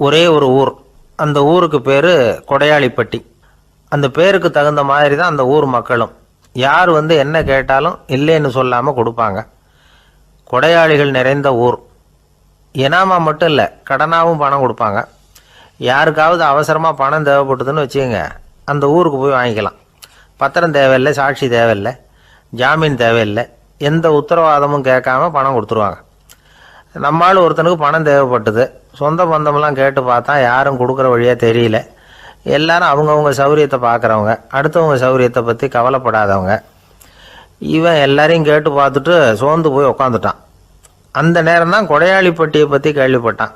ஒரே ஒரு ஊர். அந்த ஊருக்கு பேர் கொடையாளிப்பட்டி. அந்த பேருக்கு தகுந்த மாதிரி தான் அந்த ஊர் மக்களும். யார் என்ன கேட்டாலும் இல்லைன்னு சொல்லாமல் கொடுப்பாங்க. கொடையாளிகள் நிறைந்த ஊர். இனாமா மட்டும் இல்லை, கடனாகவும் பணம் கொடுப்பாங்க. யாருக்காவது அவசரமாக பணம் தேவைப்பட்டதுன்னு வச்சுக்கோங்க, அந்த ஊருக்கு போய் வாங்கிக்கலாம். பத்திரம் தேவையில்லை, சாட்சி தேவையில்லை, ஜாமீன் தேவையில்லை, எந்த உத்தரவாதமும் கேட்காம பணம் கொடுத்துருவாங்க. நம்மளால் ஒருத்தனுக்கு பணம் தேவைப்பட்டது. சொந்த பந்தமெல்லாம் கேட்டு பார்த்தா யாரும் கொடுக்குற வழியாக தெரியல. எல்லாரும் அவங்கவுங்க சௌரியத்தை பார்க்குறவங்க, அடுத்தவங்க சௌரியத்தை பற்றி கவலைப்படாதவங்க. இவன் எல்லாரையும் கேட்டு பார்த்துட்டு சோர்ந்து போய் உக்காந்துட்டான். அந்த நேரம் தான் கொடையாளிப்பட்டியை பற்றி கேள்விப்பட்டான்.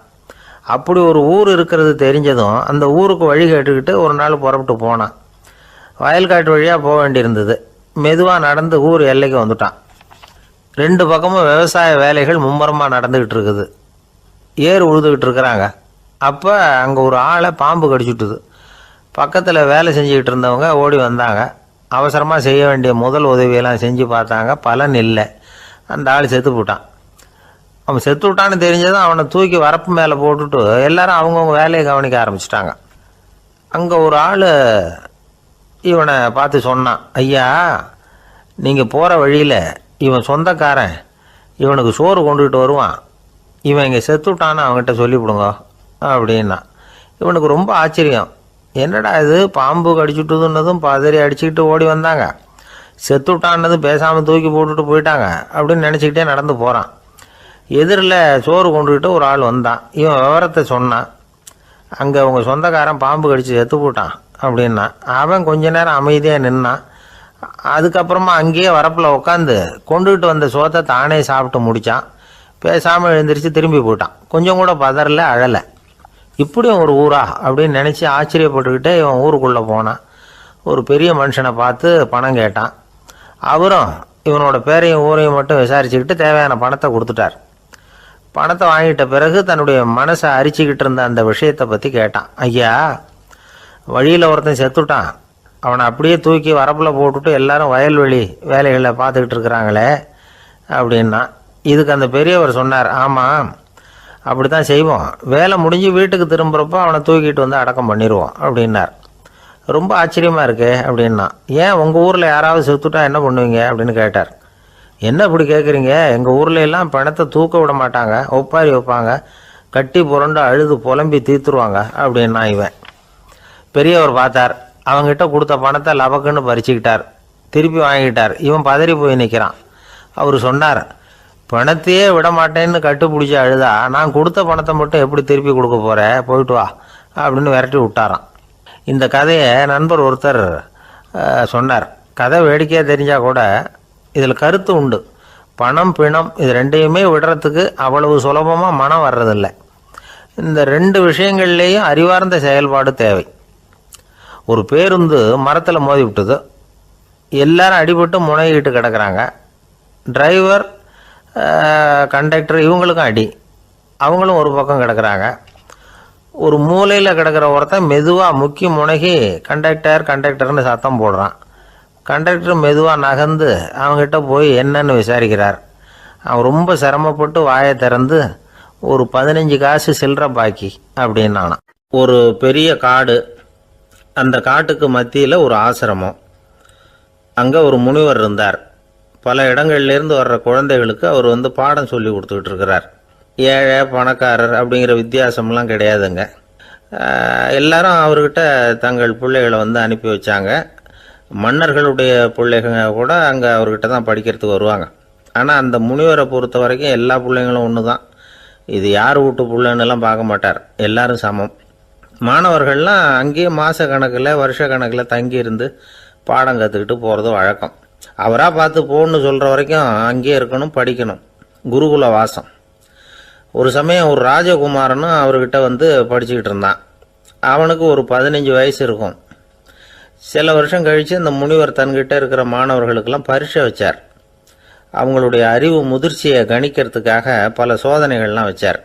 அப்படி ஒரு ஊர் இருக்கிறது தெரிஞ்சதும் அந்த ஊருக்கு வழி கேட்டுக்கிட்டு ஒரு நாள் புறப்பட்டு போனான். வயல்காட்டு வழியாக போக வேண்டியிருந்தது. மெதுவாக நடந்து ஊர் எல்லைக்கு வந்துட்டான். 2 பக்கமும் விவசாய வேலைகள் மும்முரமாக நடந்துக்கிட்டு இருக்குது. ஏர் உழுதுகிட்டு இருக்கிறாங்க. அப்போ அங்கே ஒரு ஆளை பாம்பு கடிச்சுட்டுது. பக்கத்தில் வேலை செஞ்சுக்கிட்டு இருந்தவங்க ஓடி வந்தாங்க. அவசரமாக செய்ய வேண்டிய முதல் உதவியெல்லாம் செஞ்சு பார்த்தாங்க. பலன் இல்லை. அந்த ஆள் செத்து போட்டான். அவன் செத்து விட்டான்னு தெரிஞ்சதும் அவனை தூக்கி வரப்பு மேலே போட்டுட்டு எல்லாரும் அவங்கவுங்க வேலையை கவனிக்க ஆரம்பிச்சிட்டாங்க. அங்கே ஒரு ஆள் இவனை பார்த்து சொன்னான், ஐயா, நீங்கள் போகிற வழியில் இவன் சொந்தக்காரன், இவனுக்கு சோறு கொண்டுகிட்டு வருவான், இவன் இங்கே செத்துட்டான்னு அவங்ககிட்ட சொல்லிவிடுங்க அப்படின்னா. இவனுக்கு ரொம்ப ஆச்சரியம். என்னடா இது, பாம்பு கடிச்சுட்டுதுன்னதும் பதறி அடிச்சுக்கிட்டு ஓடி வந்தாங்க, செத்துட்டான்னதும் பேசாமல் தூக்கி போட்டுட்டு போயிட்டாங்க அப்படின்னு நினச்சிக்கிட்டே நடந்து போகிறான். எதிரில் சோறு கொண்டுக்கிட்டு ஒரு ஆள் வந்தான். இவன் விவரத்தை சொன்னான். அங்கே அவங்க சொந்தக்காரன் பாம்பு கடிச்சு செத்து போட்டான் அப்படின்னா. அவன் கொஞ்ச நேரம் அமைதியாக நின்னான். அதுக்கப்புறமா அங்கேயே வரப்பில் உட்காந்து கொண்டுகிட்டு வந்த சோத்தை தானே சாப்பிட்டு முடித்தான். பேசாமல் எழுந்திரிச்சு திரும்பி போயிட்டான். கொஞ்சம் கூட பதறல, அழலை. இப்படியும் ஒரு ஊரா அப்படின்னு நினச்சி ஆச்சரியப்பட்டுக்கிட்டே இவன் ஊருக்குள்ளே போனான். ஒரு பெரிய மனுஷனை பார்த்து பணம் கேட்டான். அவரும் இவனோட பேரையும் ஊரையும் மட்டும் விசாரிச்சுக்கிட்டு தேவையான பணத்தை கொடுத்துட்டார். பணத்தை வாங்கிட்ட பிறகு தன்னுடைய மனசை அரிச்சிக்கிட்டு இருந்த அந்த விஷயத்தை பற்றி கேட்டான். ஐயா, வழியில் ஒருத்தன் செத்துட்டான், அவனை அப்படியே தூக்கி வரப்பில் போட்டுட்டு எல்லாரும் வயல்வெளி வேலைகளை பார்த்துக்கிட்டு இருக்கிறாங்களே அப்படின்னா. இதுக்கு அந்த பெரியவர் சொன்னார், ஆமாம், அப்படி தான் செய்வோம். வேலை முடிஞ்சு வீட்டுக்கு திரும்புகிறப்போ அவனை தூக்கிட்டு வந்து அடக்கம் பண்ணிடுவோம் அப்படின்னார். ரொம்ப ஆச்சரியமாக இருக்கே அப்படின்னா. ஏன் உங்கள் ஊரில் யாராவது செத்துட்டா என்ன பண்ணுவீங்க அப்படின்னு கேட்டார். என்ன இப்படி கேட்குறீங்க, எங்கள் ஊரில் எல்லாம் பணத்தை தூக்க விட மாட்டாங்க, ஒப்பாரி வைப்பாங்க, கட்டி புரண்டு அழுது புலம்பி தீர்த்துருவாங்க அப்படின்னா. இவன் பெரியவர் பார்த்தார். அவங்ககிட்ட கொடுத்த பணத்தை லபக்குன்னு பறிச்சுக்கிட்டார். திருப்பி வாங்கிட்டார். இவன் பதறி போய் நிற்கிறான். அவர் சொன்னார், பணத்தையே விட மாட்டேன்னு கட்டுப்பிடிச்சி அழுதா நான் கொடுத்த பணத்தை மட்டும் எப்படி திருப்பி கொடுக்க போகிறேன், போயிட்டு வா அப்படின்னு விரட்டி விட்டாரான். இந்த கதையை நண்பர் ஒருத்தர் சொன்னார். கதை வேடிக்கையாக தெரிஞ்சால் கூட இதில் கருத்து உண்டு. பணம் பிணம் இது ரெண்டையுமே விடுறதுக்கு அவ்வளவு சுலபமாக மனம் வர்றதில்லை. இந்த 2 விஷயங்கள்லேயும் அறிவார்ந்த செயல்பாடு தேவை. ஒரு பேருந்து மரத்தில் மோதி விட்டுது. எல்லாரும் அடிபட்டு முனைகிட்டு கிடக்கிறாங்க. டிரைவர், கண்டக்டர் இவங்களுக்கும் அடி. அவங்களும் ஒரு பக்கம் கிடக்கிறாங்க. ஒரு மூலையில் கிடக்கிற ஒருத்தன் மெதுவாக முக்கி முனகி கண்டக்டர்னு சத்தம் போடுறான். கண்டக்டர் மெதுவாக நகர்ந்து அவங்ககிட்ட போய் என்னன்னு விசாரிக்கிறார். அவன் ரொம்ப சிரமப்பட்டு வாயை திறந்து ஒரு 15 காசு சில்லற பாக்கி அப்படின்னானா. ஒரு பெரிய காடு. அந்த காட்டுக்கு மத்தியில் ஒரு ஆசிரமம். அங்கே ஒரு முனிவர் இருந்தார். பல இடங்கள்லேருந்து வர்ற குழந்தைகளுக்கு அவர் பாடம் சொல்லி கொடுத்துக்கிட்டு இருக்கிறார். ஏழை பணக்காரர் அப்படிங்கிற வித்தியாசம்லாம் கிடையாதுங்க. எல்லாரும் அவர்கிட்ட தங்கள் பிள்ளைகளை அனுப்பி வச்சாங்க. மன்னர்களுடைய பிள்ளைங்க கூட அங்கே அவர்கிட்ட தான் படிக்கிறதுக்கு வருவாங்க. ஆனால் அந்த முனிவரை பொறுத்த வரைக்கும் எல்லா பிள்ளைங்களும் ஒன்று தான். இது யார் வீட்டு பிள்ளைன்னெல்லாம் பார்க்க மாட்டார். எல்லாரும் சமம். மாணவர்கள்லாம் அங்கேயே மாத கணக்கில் வருஷ கணக்கில் தங்கியிருந்து பாடம் கற்றுக்கிட்டு போகிறது வழக்கம். அவராக பார்த்து போகணுன்னு சொல்கிற வரைக்கும் அங்கேயே இருக்கணும், படிக்கணும். குருகுல வாசம். ஒரு சமயம் ஒரு ராஜகுமாரனும் அவர்கிட்ட படிச்சுக்கிட்டு இருந்தான். அவனுக்கு ஒரு 15 வயசு இருக்கும். சில வருஷம் கழித்து அந்த முனிவர் தன்கிட்ட இருக்கிற மாணவர்களுக்கெல்லாம் பரீட்சை வச்சார். அவங்களுடைய அறிவு முதிர்ச்சியை கணிக்கிறதுக்காக பல சோதனைகள்லாம் வச்சார்.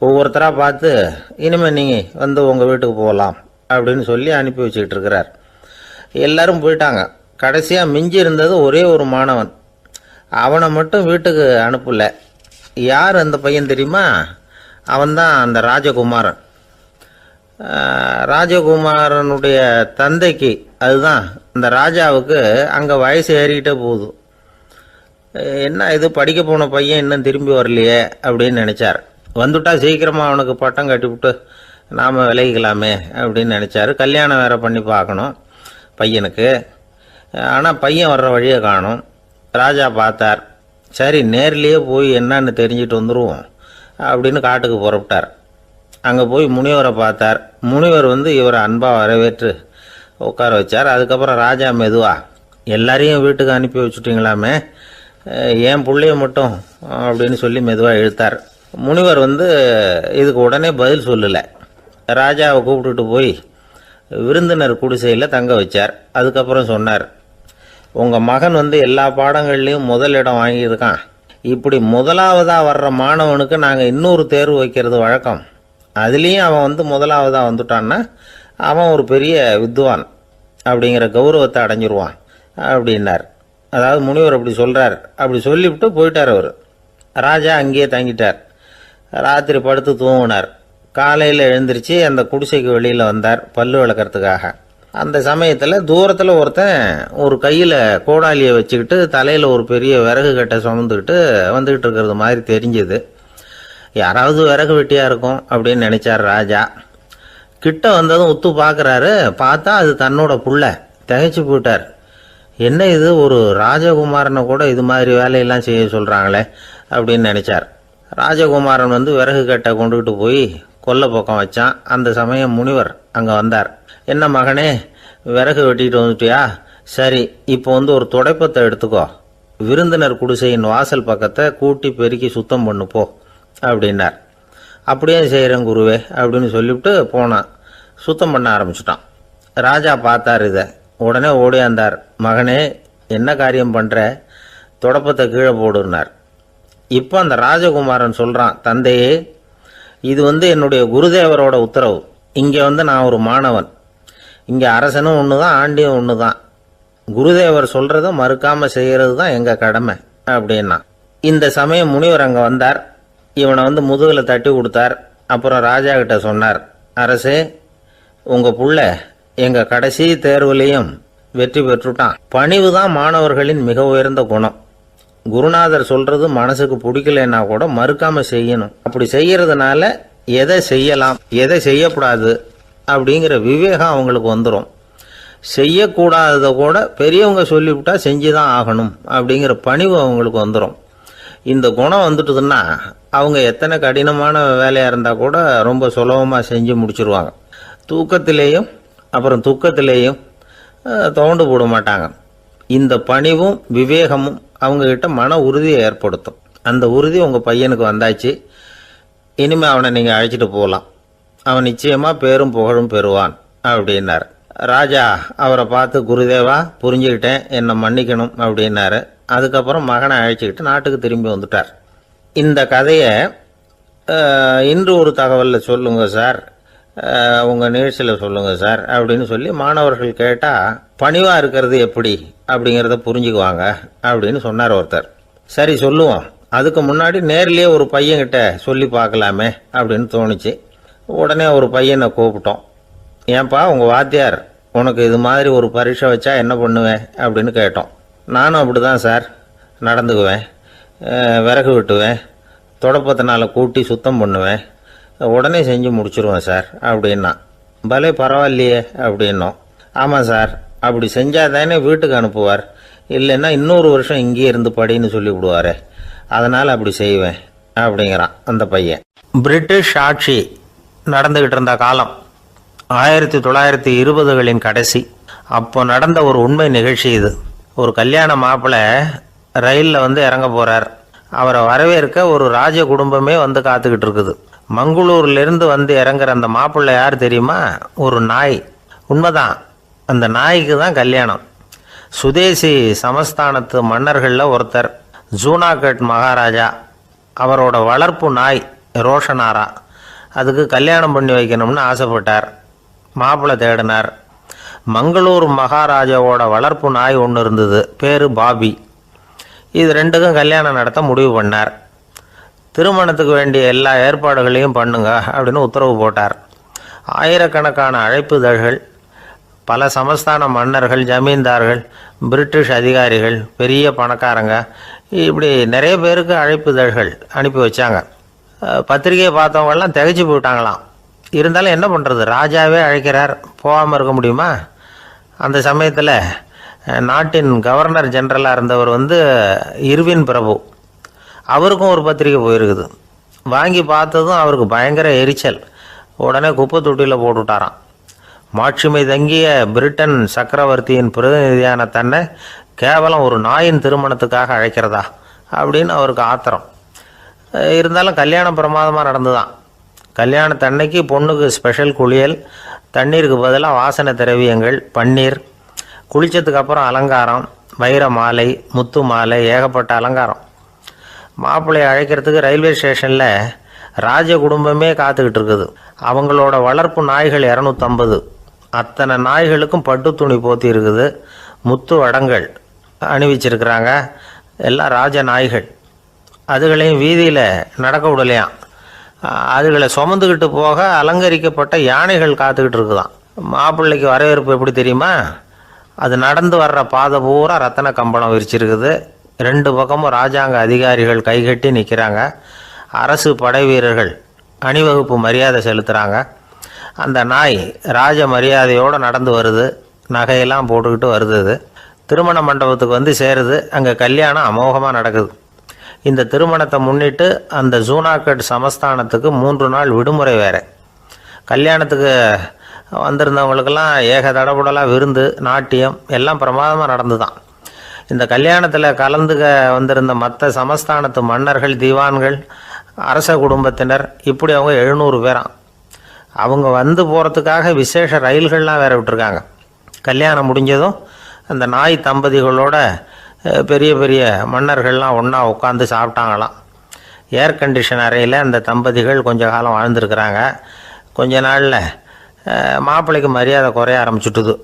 ஒவ்வொருத்தராக பார்த்து இனிமேல் நீங்கள் உங்கள் வீட்டுக்கு போகலாம் அப்படின்னு சொல்லி அனுப்பி வச்சுக்கிட்டு இருக்கிறார். எல்லாரும் போயிட்டாங்க. கடைசியாக மிஞ்சி இருந்தது ஒரே ஒரு மாணவன். அவனை மட்டும் வீட்டுக்கு அனுப்பலை. யார் அந்த பையன் தெரியுமா? அவன்தான் அந்த ராஜகுமாரன். ராஜகுமாரனுடைய தந்தைக்கு, அதுதான் இந்த ராஜாவுக்கு, அங்கே வயசு ஏறிக்கிட்டே போகுது. என்ன இது படிக்க போன பையன் இன்னும் திரும்பி வரலையே அப்படின்னு நினச்சார். வந்துட்டா சீக்கிரமாக அவனுக்கு பட்டம் கட்டிவிட்டு நாம் விலகிக்கலாமே அப்படின்னு நினச்சார். கல்யாணம் வேறு பண்ணி பார்க்கணும் பையனுக்கு. ஆனால் பையன் வர்ற வழியை காணும். ராஜா பார்த்தார். சரி, நேர்லேயே போய் என்னன்னு தெரிஞ்சுட்டு வந்துடுவோம் அப்படின்னு காட்டுக்கு புறப்பட்டார். அங்கே போய் முனிவரை பார்த்தார். முனிவர் இவரை அன்பாக வரவேற்று உட்கார வச்சார். அதுக்கப்புறம் ராஜா மெதுவா, எல்லாரையும் வீட்டுக்கு அனுப்பி வச்சுட்டிங்களாமே, ஏன் பிள்ளைய மட்டும் அப்படின்னு சொல்லி மெதுவாக இழுத்தார். முனிவர் இதுக்கு உடனே பதில் சொல்லலை. ராஜாவை கூப்பிட்டுட்டு போய் விருந்தினர் குடிசையில் தங்க வச்சார். அதுக்கப்புறம் சொன்னார், உங்கள் மகன் எல்லா பாடங்கள்லேயும் முதல் இடம் வாங்கியிருக்கான். இப்படி முதலாவதாக வர்ற மாணவனுக்கு நாங்கள் இன்னொரு தேர்வு வைக்கிறது வழக்கம். அதுலேயும் அவன் முதலாவதாக வந்துட்டான்னா அவன் ஒரு பெரிய வித்வான் அப்படிங்கிற கௌரவத்தை அடைஞ்சிருவான் அப்படின்னார். அதாவது முனிவர் அப்படி சொல்கிறார். அப்படி சொல்லிவிட்டு போயிட்டார் அவர். ராஜா அங்கேயே தங்கிட்டார். ராத்திரி படுத்து தூங்கினார். காலையில் எழுந்திரிச்சு அந்த குடிசைக்கு வெளியில் வந்தார் பல்லு விளக்கிறதுக்காக. அந்த சமயத்தில் தூரத்தில் ஒருத்தன் ஒரு கையில் கோடாலியை வச்சுக்கிட்டு தலையில் ஒரு பெரிய விறகு கட்டை சுமந்துக்கிட்டு வந்துக்கிட்டு இருக்கிறது மாதிரி தெரிஞ்சுது. யாராவது விறகு வெட்டியாக இருக்கும் அப்படின்னு நினச்சார் ராஜா. கிட்ட வந்ததும் உத்து பார்க்குறாரு. பார்த்தா அது தன்னோட புள்ள. திகைச்சு போயிட்டார். என்ன இது, ஒரு ராஜகுமாரனை கூட இது மாதிரி வேலையெல்லாம் செய்ய சொல்கிறாங்களே அப்படின்னு நினச்சார். ராஜகுமாரன் விறகு கட்டை கொண்டுகிட்டு போய் கொல்லை பக்கம் வச்சான். அந்த சமயம் முனிவர் அங்கே வந்தார். என்ன மகனே, விறகு வெட்டிட்டு வந்துட்டியா? சரி, இப்போ ஒரு துடைப்பத்தை எடுத்துக்கோ, விருந்தினர் குடிசையின் வாசல் பக்கத்தை கூட்டி பெருக்கி சுத்தம் பண்ணு போ அப்படின்னார். அப்படியே செய்கிறேன் குருவே அப்படின்னு சொல்லிவிட்டு போனான். சுத்தம் பண்ண ஆரம்பிச்சிட்டான். ராஜா பார்த்தார் இதை. உடனே ஓடியாந்தார். மகனே, என்ன காரியம் பண்ணுற? துடப்பத்தை கீழே போடுனார். இப்போ அந்த ராஜகுமாரன் சொல்கிறான், தந்தையே, இது என்னுடைய குருதேவரோட உத்தரவு. இங்கே நான் ஒரு மாணவன். இங்கே அரசனும் ஒன்று தான், ஆண்டியும் ஒன்று தான். குருதேவர் சொல்கிறத மறுக்காமல் செய்கிறது தான் எங்கள் கடமை அப்படின்னா. இந்த சமயம் முனிவர் அங்கே வந்தார். இவனை முதுகில் தட்டி கொடுத்தார். அப்புறம் ராஜா கிட்ட சொன்னார், அரசே, உங்கள் புள்ள எங்கள் கடைசி தேர்வுலையும் வெற்றி பெற்றுட்டான். பணிவு தான் மாணவர்களின் மிக உயர்ந்த குணம். குருநாதர் சொல்றது மனசுக்கு பிடிக்கலன்னா கூட மறுக்காம செய்யணும். அப்படி செய்யறதுனால எதை செய்யலாம் எதை செய்யக்கூடாது அப்படிங்கிற விவேகம் அவங்களுக்கு வந்துடும். செய்யக்கூடாததை கூட பெரியவங்க சொல்லிவிட்டா செஞ்சுதான் ஆகணும் அப்படிங்கிற பணிவு அவங்களுக்கு வந்துடும். இந்த குணம் வந்துட்டுதுன்னா அவங்க எத்தனை கடினமான வேலையாக இருந்தால் கூட ரொம்ப சுலபமாக செஞ்சு முடிச்சிருவாங்க. தூக்கத்திலேயும் அப்புறம் துக்கத்திலேயும் தோண்டு போட மாட்டாங்க. இந்த பணிவும் விவேகமும் அவங்கக்கிட்ட மன உறுதியை ஏற்படுத்தும். அந்த உறுதி உங்கள் பையனுக்கு வந்தாச்சு. இனிமேல் அவனை நீங்கள் அழைச்சிட்டு போகலாம். அவன் நிச்சயமாக பேரும் புகழும் பெறுவான் அப்படின்னார். ராஜா அவரை பார்த்து, குருதேவா, புரிஞ்சுக்கிட்டேன், என்னை மன்னிக்கணும் அப்படின்னாரு. அதுக்கப்புறம் மகனை அழைச்சிக்கிட்டு நாட்டுக்கு திரும்பி வந்துட்டார். இந்த கதையை இன்று ஒரு தகவலில் சொல்லுங்கள் சார், உங்கள் நிகழ்ச்சியில் சொல்லுங்கள் சார் அப்படின்னு சொல்லி மாணவர்கள் கேட்டால் பணிவாக இருக்கிறது எப்படி அப்படிங்கிறத புரிஞ்சுக்குவாங்க அப்படின்னு சொன்னார் ஒருத்தர். சரி சொல்லுவோம், அதுக்கு முன்னாடி நேர்லேயே ஒரு பையன்கிட்ட சொல்லி பார்க்கலாமே அப்படின்னு தோணுச்சு. உடனே ஒரு பையனை கூப்பிட்டோம். ஏன்பா, உங்கள் வாத்தியார் உனக்கு இது மாதிரி ஒரு பரீட்சை வச்சா என்ன பண்ணுவேன் அப்படின்னு கேட்டோம். நானும் அப்படி தான் சார் நடந்துக்குவேன், விறகு வெட்டுவேன், தொடப்பத்தினால கூட்டி சுத்தம் பண்ணுவேன், உடனே செஞ்சு முடிச்சிருவேன் சார் அப்படின்னா. பலே பரவாயில்லையே அப்படின்னோம். ஆமாம் சார், அப்படி செஞ்சால் தானே வீட்டுக்கு அனுப்புவார், இல்லைன்னா இன்னொரு வருஷம் இங்கேயே இருந்து படின்னு சொல்லி விடுவார், அதனால் அப்படி செய்வேன் அப்படிங்கிறான் அந்த பையன். பிரிட்டிஷ் ஆட்சி நடந்துக்கிட்டு இருந்த காலம் 1920களின் கடைசி. அப்போ நடந்த ஒரு உண்மை நிகழ்ச்சி இது. ஒரு கல்யாண மாப்பிள்ளை ரயிலில் இறங்க போகிறார். அவரை வரவேற்க ஒரு ராஜ குடும்பமே காத்துக்கிட்டு இருக்குது. மங்களூர்லேருந்து இறங்குற அந்த மாப்பிள்ளை யார் தெரியுமா? ஒரு நாய். உண்மைதான், அந்த நாய்க்கு தான் கல்யாணம். சுதேசி சமஸ்தானத்து மன்னர்களில் ஒருத்தர் ஜூனாகட் மகாராஜா. அவரோட வளர்ப்பு நாய் ரோஷனாரா. அதுக்கு கல்யாணம் பண்ணி வைக்கணும்னு ஆசைப்பட்டார். மாப்பிள்ளை தேடினார். மங்களூர் மகாராஜாவோட வளர்ப்பு நாய் ஒன்று இருந்தது, பேர் பாபி. இது ரெண்டுக்கும் கல்யாணம் நடத்த முடிவு பண்ணார். திருமணத்துக்கு வேண்டிய எல்லா ஏற்பாடுகளையும் பண்ணுங்க அப்படின்னு உத்தரவு போட்டார். ஆயிரக்கணக்கான அழைப்புதழ்கள், பல சமஸ்தான மன்னர்கள், ஜமீன்தார்கள், பிரிட்டிஷ் அதிகாரிகள், பெரிய பணக்காரங்க, இப்படி நிறைய பேருக்கு அழைப்புதழ்கள் அனுப்பி வச்சாங்க. பத்திரிகையை பார்த்தவங்கெல்லாம் திகைச்சு போயிட்டாங்களாம். இருந்தாலும் என்ன பண்ணுறது, ராஜாவே அழைக்கிறார், போகாமல் இருக்க முடியுமா? அந்த சமயத்தில் நாட்டின் கவர்னர் ஜெனரலாக இருந்தவர் இர்வின் பிரபு, அவருக்கும் ஒரு பத்திரிகை போயிருக்குது. வாங்கி பார்த்ததும் அவருக்கு பயங்கர எரிச்சல். உடனே குப்பை தொட்டியில் போட்டுவிட்டாராம். மாட்சிமை தங்கிய பிரிட்டன் சக்கரவர்த்தியின் பிரதிநிதியான தன்னை கேவலம் ஒரு நாயின் திருமணத்துக்காக அழைக்கிறதா அப்படின்னு அவருக்கு ஆத்திரம். இருந்தாலும் கல்யாணம் பிரமாதமாக நடந்துதான். கல்யாணத்தன்னைக்கு பொண்ணுக்கு ஸ்பெஷல் குளியல், தண்ணீருக்கு பதிலாக வாசனை திரவியங்கள், பன்னீர், குளித்ததுக்கு அப்புறம் அலங்காரம், வைர மாலை, முத்து மாலை, ஏகப்பட்ட அலங்காரம். மாப்பிள்ளையை அழைக்கிறதுக்கு ரயில்வே ஸ்டேஷனில் ராஜ குடும்பமே காத்துக்கிட்டு இருக்குது. அவங்களோட வளர்ப்பு நாய்கள் 250. அத்தனை நாய்களுக்கும் பட்டு துணி போத்தி இருக்குது. முத்து வடங்கள் அணிவிச்சிருக்கிறாங்க. எல்லாம் ராஜ நாய்கள். அதுகளையும் வீதியில் நடக்க விடலையாம். அதுகளை சுமந்துக்கிட்டு போக அலங்கரிக்கப்பட்ட யானைகள் காத்துக்கிட்டு இருக்குதான். மாப்பிள்ளைக்கு வரவேற்பு எப்படி தெரியுமா? அது நடந்து வர்ற பாதை பூரா ரத்தன கம்பளம் விரிச்சிருக்குது. 2 பக்கமும் ராஜாங்க அதிகாரிகள் கைகட்டி நிற்கிறாங்க. அரசு படை வீரர்கள் அணிவகுப்பு மரியாதை செலுத்துகிறாங்க. அந்த நாய் ராஜ மரியாதையோடு நடந்து வருது. நகையெல்லாம் போட்டுக்கிட்டு வருது. திருமண மண்டபத்துக்கு சேருது. அங்கே கல்யாணம் அமோகமாக நடக்குது. இந்த திருமணத்தை முன்னிட்டு அந்த ஜூனாகட் சமஸ்தானத்துக்கு 3 நாள் விடுமுறை வேறு. கல்யாணத்துக்கு வந்திருந்தவங்களுக்கெல்லாம் ஏக தடபுடலாக விருந்து, நாட்டியம் எல்லாம் பிரமாதமாக நடந்து தான். இந்த கல்யாணத்தில் கலந்துக்க வந்திருந்த மற்ற சமஸ்தானத்து மன்னர்கள், தீவான்கள், அரச குடும்பத்தினர், இப்படி அவங்க 700 பேராம். அவங்க போகிறதுக்காக விசேஷ ரயில்கள்லாம் வேற விட்டுருக்காங்க. கல்யாணம் முடிஞ்சதும் அந்த நாய் தம்பதிகளோட பெரிய பெரிய மன்னர்கள்லாம் ஒன்றா உட்காந்து சாப்பிட்டாங்களாம். ஏர் கண்டிஷன் அறையில் அந்த தம்பதிகள் கொஞ்ச காலம் வாழ்ந்துருக்கிறாங்க. கொஞ்ச நாளில் மாப்பிள்ளைக்கு மரியாதை குறைய ஆரம்பிச்சுட்டுது.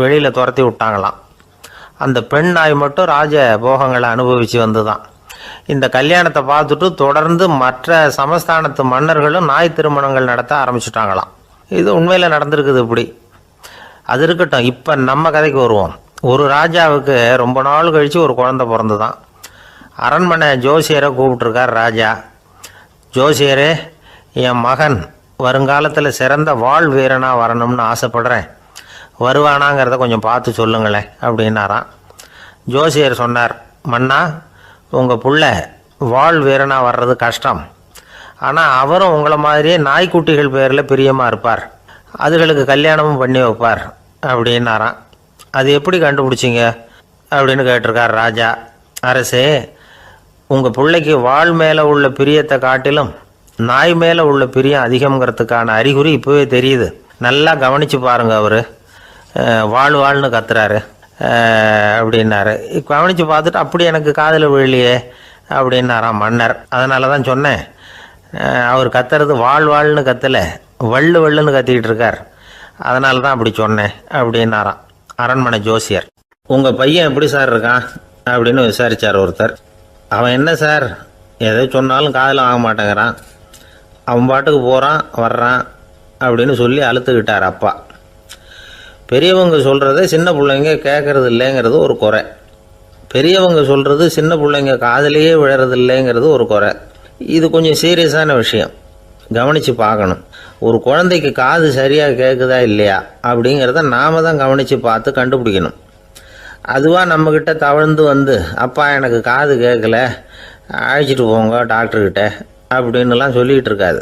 வெளியில் துரத்தி விட்டாங்களாம். அந்த பெண் நாய் மட்டும் ராஜ போகங்களை அனுபவித்து வந்து தான். இந்த கல்யாணத்தை பார்த்துட்டு தொடர்ந்து மற்ற சமஸ்தானத்து மன்னர்களும் நாய் திருமணங்கள் நடத்த ஆரம்பிச்சுட்டாங்களாம். இது உண்மையில் நடந்திருக்குது. இப்படி அது இருக்கட்டும். இப்போ நம்ம கதைக்கு வருவோம். ஒரு ராஜாவுக்கு ரொம்ப நாள் கழித்து ஒரு குழந்தை பிறந்து தான். அரண்மனை ஜோசியரை கூப்பிட்டுருக்கார் ராஜா. ஜோசியரே, என் மகன் வருங்காலத்தில் சிறந்த வாள் வீரனாக வரணும்னு ஆசைப்படுறேன், வருவானாங்கிறத கொஞ்சம் பார்த்து சொல்லுங்களேன் அப்படின்னாராம். ஜோசியர் சொன்னார், மன்னா, உங்கள் புள்ள வாள் வீரனாக வர்றது கஷ்டம். ஆனால் அவரும் உங்களை மாதிரியே நாய்க்குட்டிகள் பேரில் பிரியமாக இருப்பார். அதுகளுக்கு கல்யாணமும் பண்ணி வைப்பார் அப்படின்னாராம். அது எப்படி கண்டுபிடிச்சிங்க அப்படின்னு கேட்டிருக்கார் ராஜா. அரசே, உங்கள் பிள்ளைக்கு வாள் மேலே உள்ள பிரியத்தை காட்டிலும் நாய் மேலே உள்ள பிரியம் அதிகங்கிறதுக்கான அறிகுறி இப்போவே தெரியுது. நல்லா கவனித்து பாருங்கள். அவர் வாழ்னு கத்துறாரு அப்படின்னாரு. கவனித்து பார்த்துட்டு அப்படி எனக்கு காதில் விழலையே அப்படின்னாராம் மன்னர். அதனால தான் சொன்னேன், அவர் கத்துறது வாழ்னு கத்தலை, வள்ளுன்னு கத்திக்கிட்டு இருக்கார். அதனால தான் அப்படி சொன்னேன் அப்படின்னாராம் அரண்மனை ஜோசியர். உங்கள் பையன் எப்படி சார் இருக்கான் அப்படின்னு விசாரித்தார் ஒருத்தர். அவன் என்ன சார், எதை சொன்னாலும் காதில் வாங்க மாட்டேங்கிறான், அவன் பாட்டுக்கு போகிறான் வர்றான் அப்படின்னு சொல்லி அழுத்துக்கிட்டார் அப்பா. பெரியவங்க சொல்கிறத சின்ன பிள்ளைங்க கேட்கறது இல்லைங்கிறது ஒரு குறை. பெரியவங்க சொல்கிறது சின்ன பிள்ளைங்க காதலையே விழறது இல்லைங்கிறது ஒரு குறை. இது கொஞ்சம் சீரியஸான விஷயம், கவனித்து பார்க்கணும். ஒரு குழந்தைக்கு காது சரியாக கேட்குதா இல்லையா அப்படிங்கிறத நாம் தான் கவனித்து பார்த்து கண்டுபிடிக்கணும். அதுவாக நம்மக்கிட்ட தவழ்ந்து அப்பா எனக்கு காது கேட்கல, அழைச்சிட்டு போங்க டாக்டர்கிட்ட அப்படின்னுலாம் சொல்லிகிட்டு இருக்காது.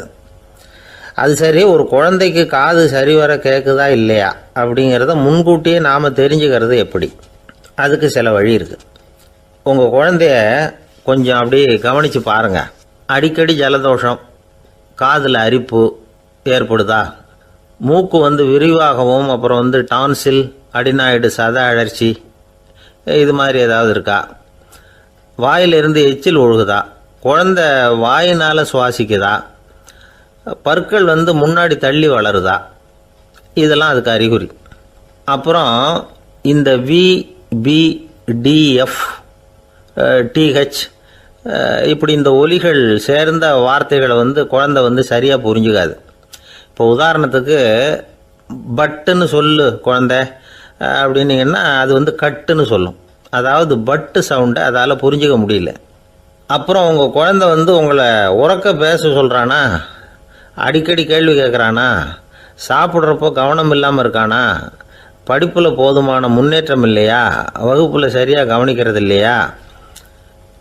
அது சரி, ஒரு குழந்தைக்கு காது சரிவர கேட்குதா இல்லையா அப்படிங்கிறத முன்கூட்டியே நாம் தெரிஞ்சுக்கிறது எப்படி? அதுக்கு சில வழி இருக்குது. உங்கள் குழந்தைய கொஞ்சம் அப்படி கவனித்து பாருங்கள். அடிக்கடி ஜலதோஷம், காதில் அரிப்பு ஏற்படுதா, மூக்கு விரிவாகவும், அப்புறம் டான்சில், அடினாய்டு, சத அழற்சி, இது மாதிரி ஏதாவது இருக்கா, வாயிலிருந்து எச்சில் ஒழுகுதா, குழந்தை வாயினால் சுவாசிக்குதா, பற்கள் முன்னாடி தள்ளி வளருதா, இதெல்லாம் அதுக்கு அறிகுறி. அப்புறம் இந்த VBDF TH இப்படி இந்த ஒலிகள் சேர்ந்த வார்த்தைகளை குழந்தை சரியாக புரிஞ்சுக்காது. இப்போ உதாரணத்துக்கு பட்டுன்னு சொல்லு குழந்தை அப்படின்னீங்கன்னா அது வந்து கட்டுன்னு சொல்லும். அதாவது பட்டு சவுண்டை அதால் புரிஞ்சிக்க முடியல. அப்புறம் உங்கள் குழந்தை வந்து உங்களை உறக்க பேச சொல்கிறானா, அடிக்கடி கேள்வி கேட்குறானா, சாப்பிட்றப்போ கவனம் இல்லாமல் இருக்கானா, படிப்பில் போதுமான முன்னேற்றம் இல்லையா, வகுப்பில் சரியாக கவனிக்கிறது இல்லையா,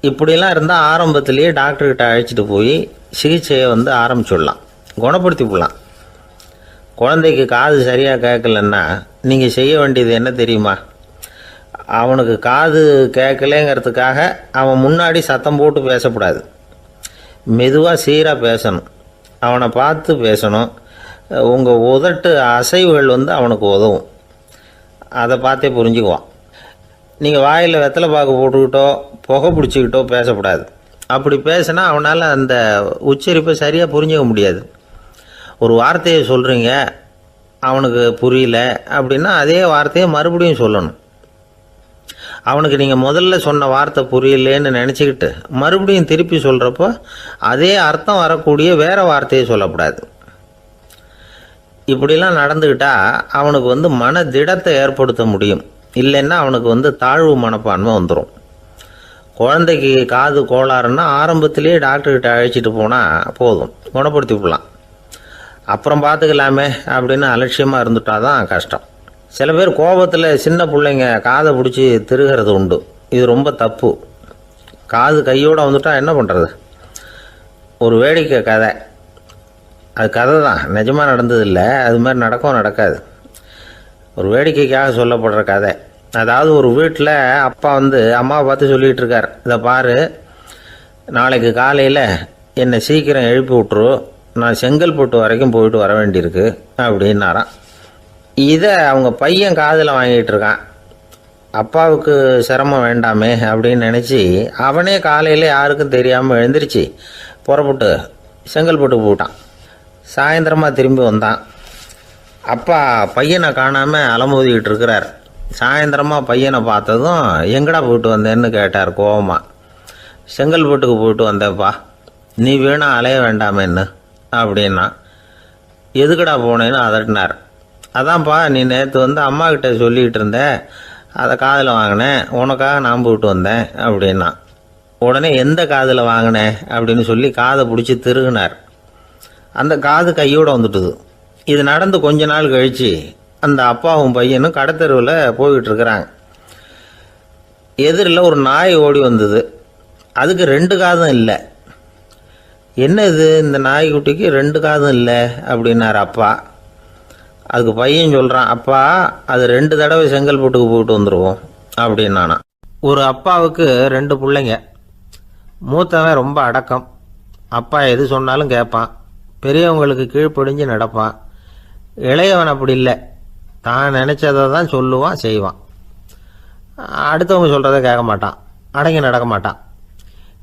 இப்படிலாம் இருந்தால் ஆரம்பத்திலேயே டாக்டர்கிட்ட அழைச்சிட்டு போய் சிகிச்சையை வந்து ஆரம்பிச்சுடலாம், குணப்படுத்தி விடலாம். குழந்தைக்கு காது சரியாக கேட்கலன்னா நீங்கள் செய்ய வேண்டியது என்ன தெரியுமா? அவனுக்கு காது கேட்கலேங்கிறதுக்காக அவன் முன்னாடி சத்தம் போட்டு பேசக்கூடாது. மெதுவாக சீராக பேசணும், அவனை பார்த்து பேசணும். உங்கள் உதட்டு அசைவுகள் வந்து அவனுக்கு உதவும், அதை பார்த்தே புரிஞ்சுக்குவான். நீங்கள் வாயில் வெத்தலை பாக்கு போட்டுக்கிட்டோ புகை பிடிச்சிக்கிட்டோ பேசக்கூடாது. அப்படி பேசினா அவனால் அந்த உச்சரிப்பை சரியாக புரிஞ்சிக்க முடியாது. ஒரு வார்த்தையை சொல்கிறீங்க, அவனுக்கு புரியல அப்படின்னா அதே வார்த்தையை மறுபடியும் சொல்லணும். அவனுக்கு நீங்கள் முதல்ல சொன்ன வார்த்தை புரியலேன்னு நினச்சிக்கிட்டு மறுபடியும் திருப்பி சொல்கிறப்போ அதே அர்த்தம் வரக்கூடிய வேறு வார்த்தையை சொல்லக்கூடாது. இப்படிலாம் நடந்துக்கிட்டால் அவனுக்கு வந்து மன திடத்தை ஏற்படுத்த முடியும். இல்லைன்னா அவனுக்கு வந்து தாழ்வு மனப்பான்மை வந்துடும். குழந்தைக்கு காது கோளாறுன்னா ஆரம்பத்திலேயே டாக்டர்கிட்ட அழைச்சிட்டு போனால் போதும், குணப்படுத்தி விடலாம். அப்புறம் பார்த்துக்கலாமே அப்படின்னு அலட்சியமாக இருந்துட்டால் தான் கஷ்டம். சில பேர் கோபத்தில் சின்ன பிள்ளைங்க காதை பிடிச்சி திருகிறது உண்டு. இது ரொம்ப தப்பு. காது கையோடு வந்துட்டால் என்ன பண்ணுறது? ஒரு வேடிக்கை கதை, அது கதை தான், நிஜமாக நடந்ததில்லை, அது மாதிரி நடக்காது. ஒரு வேடிக்கைக்காக சொல்லப்படுற கதை. அதாவது ஒரு வீட்டில் அப்பா வந்து அம்மாவை பார்த்து சொல்லிகிட்டு இருக்கார், இதை பாரு, நாளைக்கு காலையில் என்னை சீக்கிரம் எழுப்பி விட்ரு, நான் செங்கல்பட்டு வரைக்கும் போயிட்டு வர வேண்டியிருக்கு அப்படின்னாராம். இதை அவங்க பையன் காதில் வாங்கிட்டு இருக்கான். அப்பாவுக்கு சிரமம் வேண்டாமே அப்படின்னு நினச்சி அவனே காலையில் யாருக்கும் தெரியாமல் எழுந்திரிச்சு புறப்பட்டு செங்கல்பட்டு போட்டான். சாயந்தரமாக திரும்பி வந்தான். அப்பா பையனை காணாமல் அலமோதிக்கிட்டு இருக்கிறார். சாயந்தரமாக பையனை பார்த்ததும் எங்கடா போயிட்டு வந்தேன்னு கேட்டார் கோவமாக. செங்கல்பட்டுக்கு போயிட்டு வந்தேப்பா, நீ வேணா அலைய வேண்டாமேன்னு அப்படின்னா. எதுக்கடா போனேன்னு அதட்டினார். அதான்ப்பா, நீ நேற்று வந்து அம்மா கிட்ட சொல்லிக்கிட்டு இருந்த, அதை காதில் வாங்கினேன், உனக்காக நான் போயிட்டு வந்தேன் அப்படின்னா. உடனே எந்த காதில் வாங்கினேன் அப்படின்னு சொல்லி காதை பிடிச்சி திருகினார். அந்த காது கையோடு வந்துட்டுது. இது நடந்து கொஞ்ச நாள் கழித்து அந்த அப்பாவும் பையனும் கடத்தெருவில் போய்கிட்டு இருக்கிறாங்க. எதிரில் ஒரு நாய் ஓடி வந்தது. அதுக்கு 2 காதும் இல்லை. என்ன இது, இந்த நாய்க்குட்டிக்கு 2 காதும் இல்லை அப்படின்னார் அப்பா. அதுக்கு பையன் சொல்கிறான், அப்பா அது 2 தடவை செங்கல்பட்டுக்கு போயிட்டு வந்துடுவோம் அப்படின்னானா. ஒரு அப்பாவுக்கு 2 பிள்ளைங்க. மூத்தவன் ரொம்ப அடக்கம், அப்பா எது சொன்னாலும் கேட்பான், பெரியவங்களுக்கு கீழ்ப்படிஞ்சு நடப்பான். இளையவன் அப்படி இல்லை, தான் நினச்சதை தான் சொல்லுவான் செய்வான். அடுத்தவங்க சொல்கிறத கேட்க மாட்டான், அடங்கி நடக்க மாட்டான்.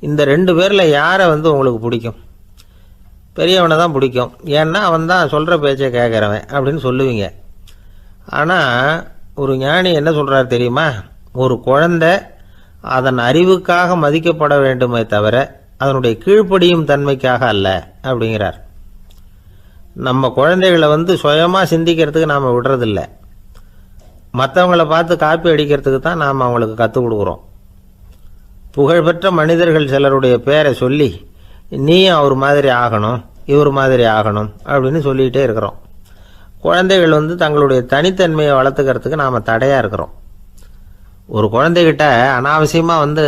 இந்த 2 பேரில் யாரை வந்து உங்களுக்கு பிடிக்கும்? பெரியவனை தான் பிடிக்கும், ஏன்னா அவன் தான் சொல்கிற பேச்சை கேட்குறவன் அப்படின்னு சொல்லுவீங்க. ஆனால் ஒரு ஞானி என்ன சொல்கிறார் தெரியுமா? ஒரு குழந்தை அதன் அறிவுக்காக மதிக்கப்பட வேண்டுமே தவிர அதனுடைய கீழ்ப்படியும் தன்மைக்காக அல்ல அப்படிங்கிறார். நம்ம குழந்தைகளை வந்து சுயமாக சிந்திக்கிறதுக்கு நாம் விடுறதில்ல, மற்றவங்கள பார்த்து காப்பி அடிக்கிறதுக்கு தான் நாம் அவங்களுக்கு கற்றுக் கொடுக்குறோம். புகழ்பெற்ற மனிதர்கள் சிலருடைய பேரை சொல்லி நீயும் அவர் மாதிரி ஆகணும், இவர் மாதிரி ஆகணும் அப்படின்னு சொல்லிகிட்டே இருக்கிறோம். குழந்தைகள் வந்து தங்களுடைய தனித்தன்மையை வளர்த்துக்கிறதுக்கு நாம் தடையாக இருக்கிறோம். ஒரு குழந்தைகிட்ட அனாவசியமாக வந்து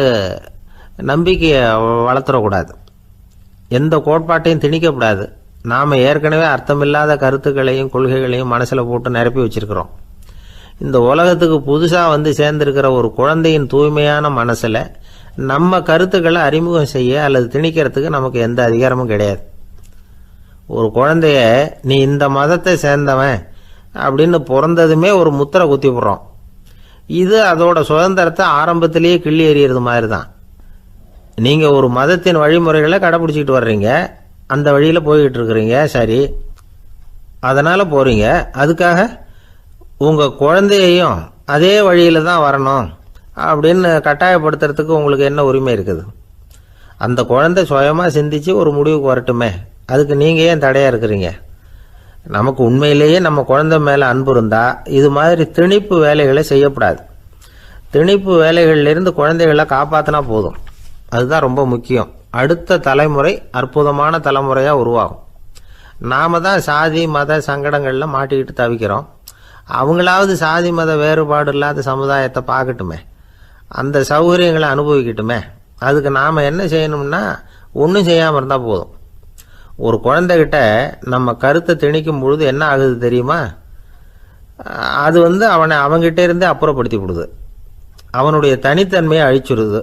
நம்பிக்கையை வளர்த்துடக்கூடாது, எந்த கோட்பாட்டையும் திணிக்கக்கூடாது. நாம் ஏற்கனவே அர்த்தமில்லாத கருத்துக்களையும் கொள்கைகளையும் மனசில் போட்டு நிரப்பி வச்சுருக்கிறோம். இந்த உலகத்துக்கு புதுசாக வந்து சேர்ந்திருக்கிற ஒரு குழந்தையின் தூய்மையான மனசில் நம்ம கருத்துக்களை அறிமுகம் செய்ய அல்லது திணிக்கிறதுக்கு நமக்கு எந்த அதிகாரமும் கிடையாது. ஒரு குழந்தைய நீ இந்த மதத்தை சேர்ந்தவன் அப்படின்னு பிறந்ததுமே ஒரு முத்திரை குத்தி விடுறோம். இது அதோட சுதந்திரத்தை ஆரம்பத்திலேயே கிள்ளி எறிகிறது மாதிரி தான். நீங்கள் ஒரு மதத்தின் வழிமுறைகளை கடைப்பிடிச்சிக்கிட்டு வர்றீங்க, அந்த வழியில் போய்கிட்டு இருக்கிறீங்க, சரி, அதனால் போகிறீங்க. அதுக்காக உங்கள் குழந்தையையும் அதே வழியில் தான் வரணும் அப்படின்னு கட்டாயப்படுத்துறதுக்கு உங்களுக்கு என்ன உரிமை இருக்குது? அந்த குழந்தை சுயமாக சிந்திச்சு ஒரு முடிவுக்கு வரட்டுமே, அதுக்கு நீங்கள் ஏன் தடையாக இருக்கிறீங்க? நமக்கு உண்மையிலேயே நம்ம குழந்தை மேலே அன்பு இருந்தால் இது மாதிரி திணிப்பு வேலைகளை செய்யக்கூடாது. திணிப்பு வேலைகளிலிருந்து குழந்தைகளை காப்பாற்றினா போதும். அதுதான் ரொம்ப முக்கியம். அடுத்த தலைமுறை அற்புதமான தலைமுறையாக உருவாகும். நாம் தான் சாதி மத சங்கடங்களில் மாட்டிக்கிட்டு தவிக்கிறோம். அவங்களாவது சாதி மத வேறுபாடு இல்லாத சமுதாயத்தை பார்க்கட்டுமே, அந்த சௌகரியங்களை அனுபவிக்கட்டுமே. அதுக்கு நாம் என்ன செய்யணும்னா ஒன்றும் செய்யாமல் இருந்தால் போதும். ஒரு குழந்தைகிட்ட நம்ம கருத்தை திணிக்கும் பொழுது என்ன ஆகுது தெரியுமா? அது அவனை அவங்ககிட்ட இருந்தே அப்புறப்படுத்தி விடுது. அவனுடைய தனித்தன்மையை அழிச்சுடுது.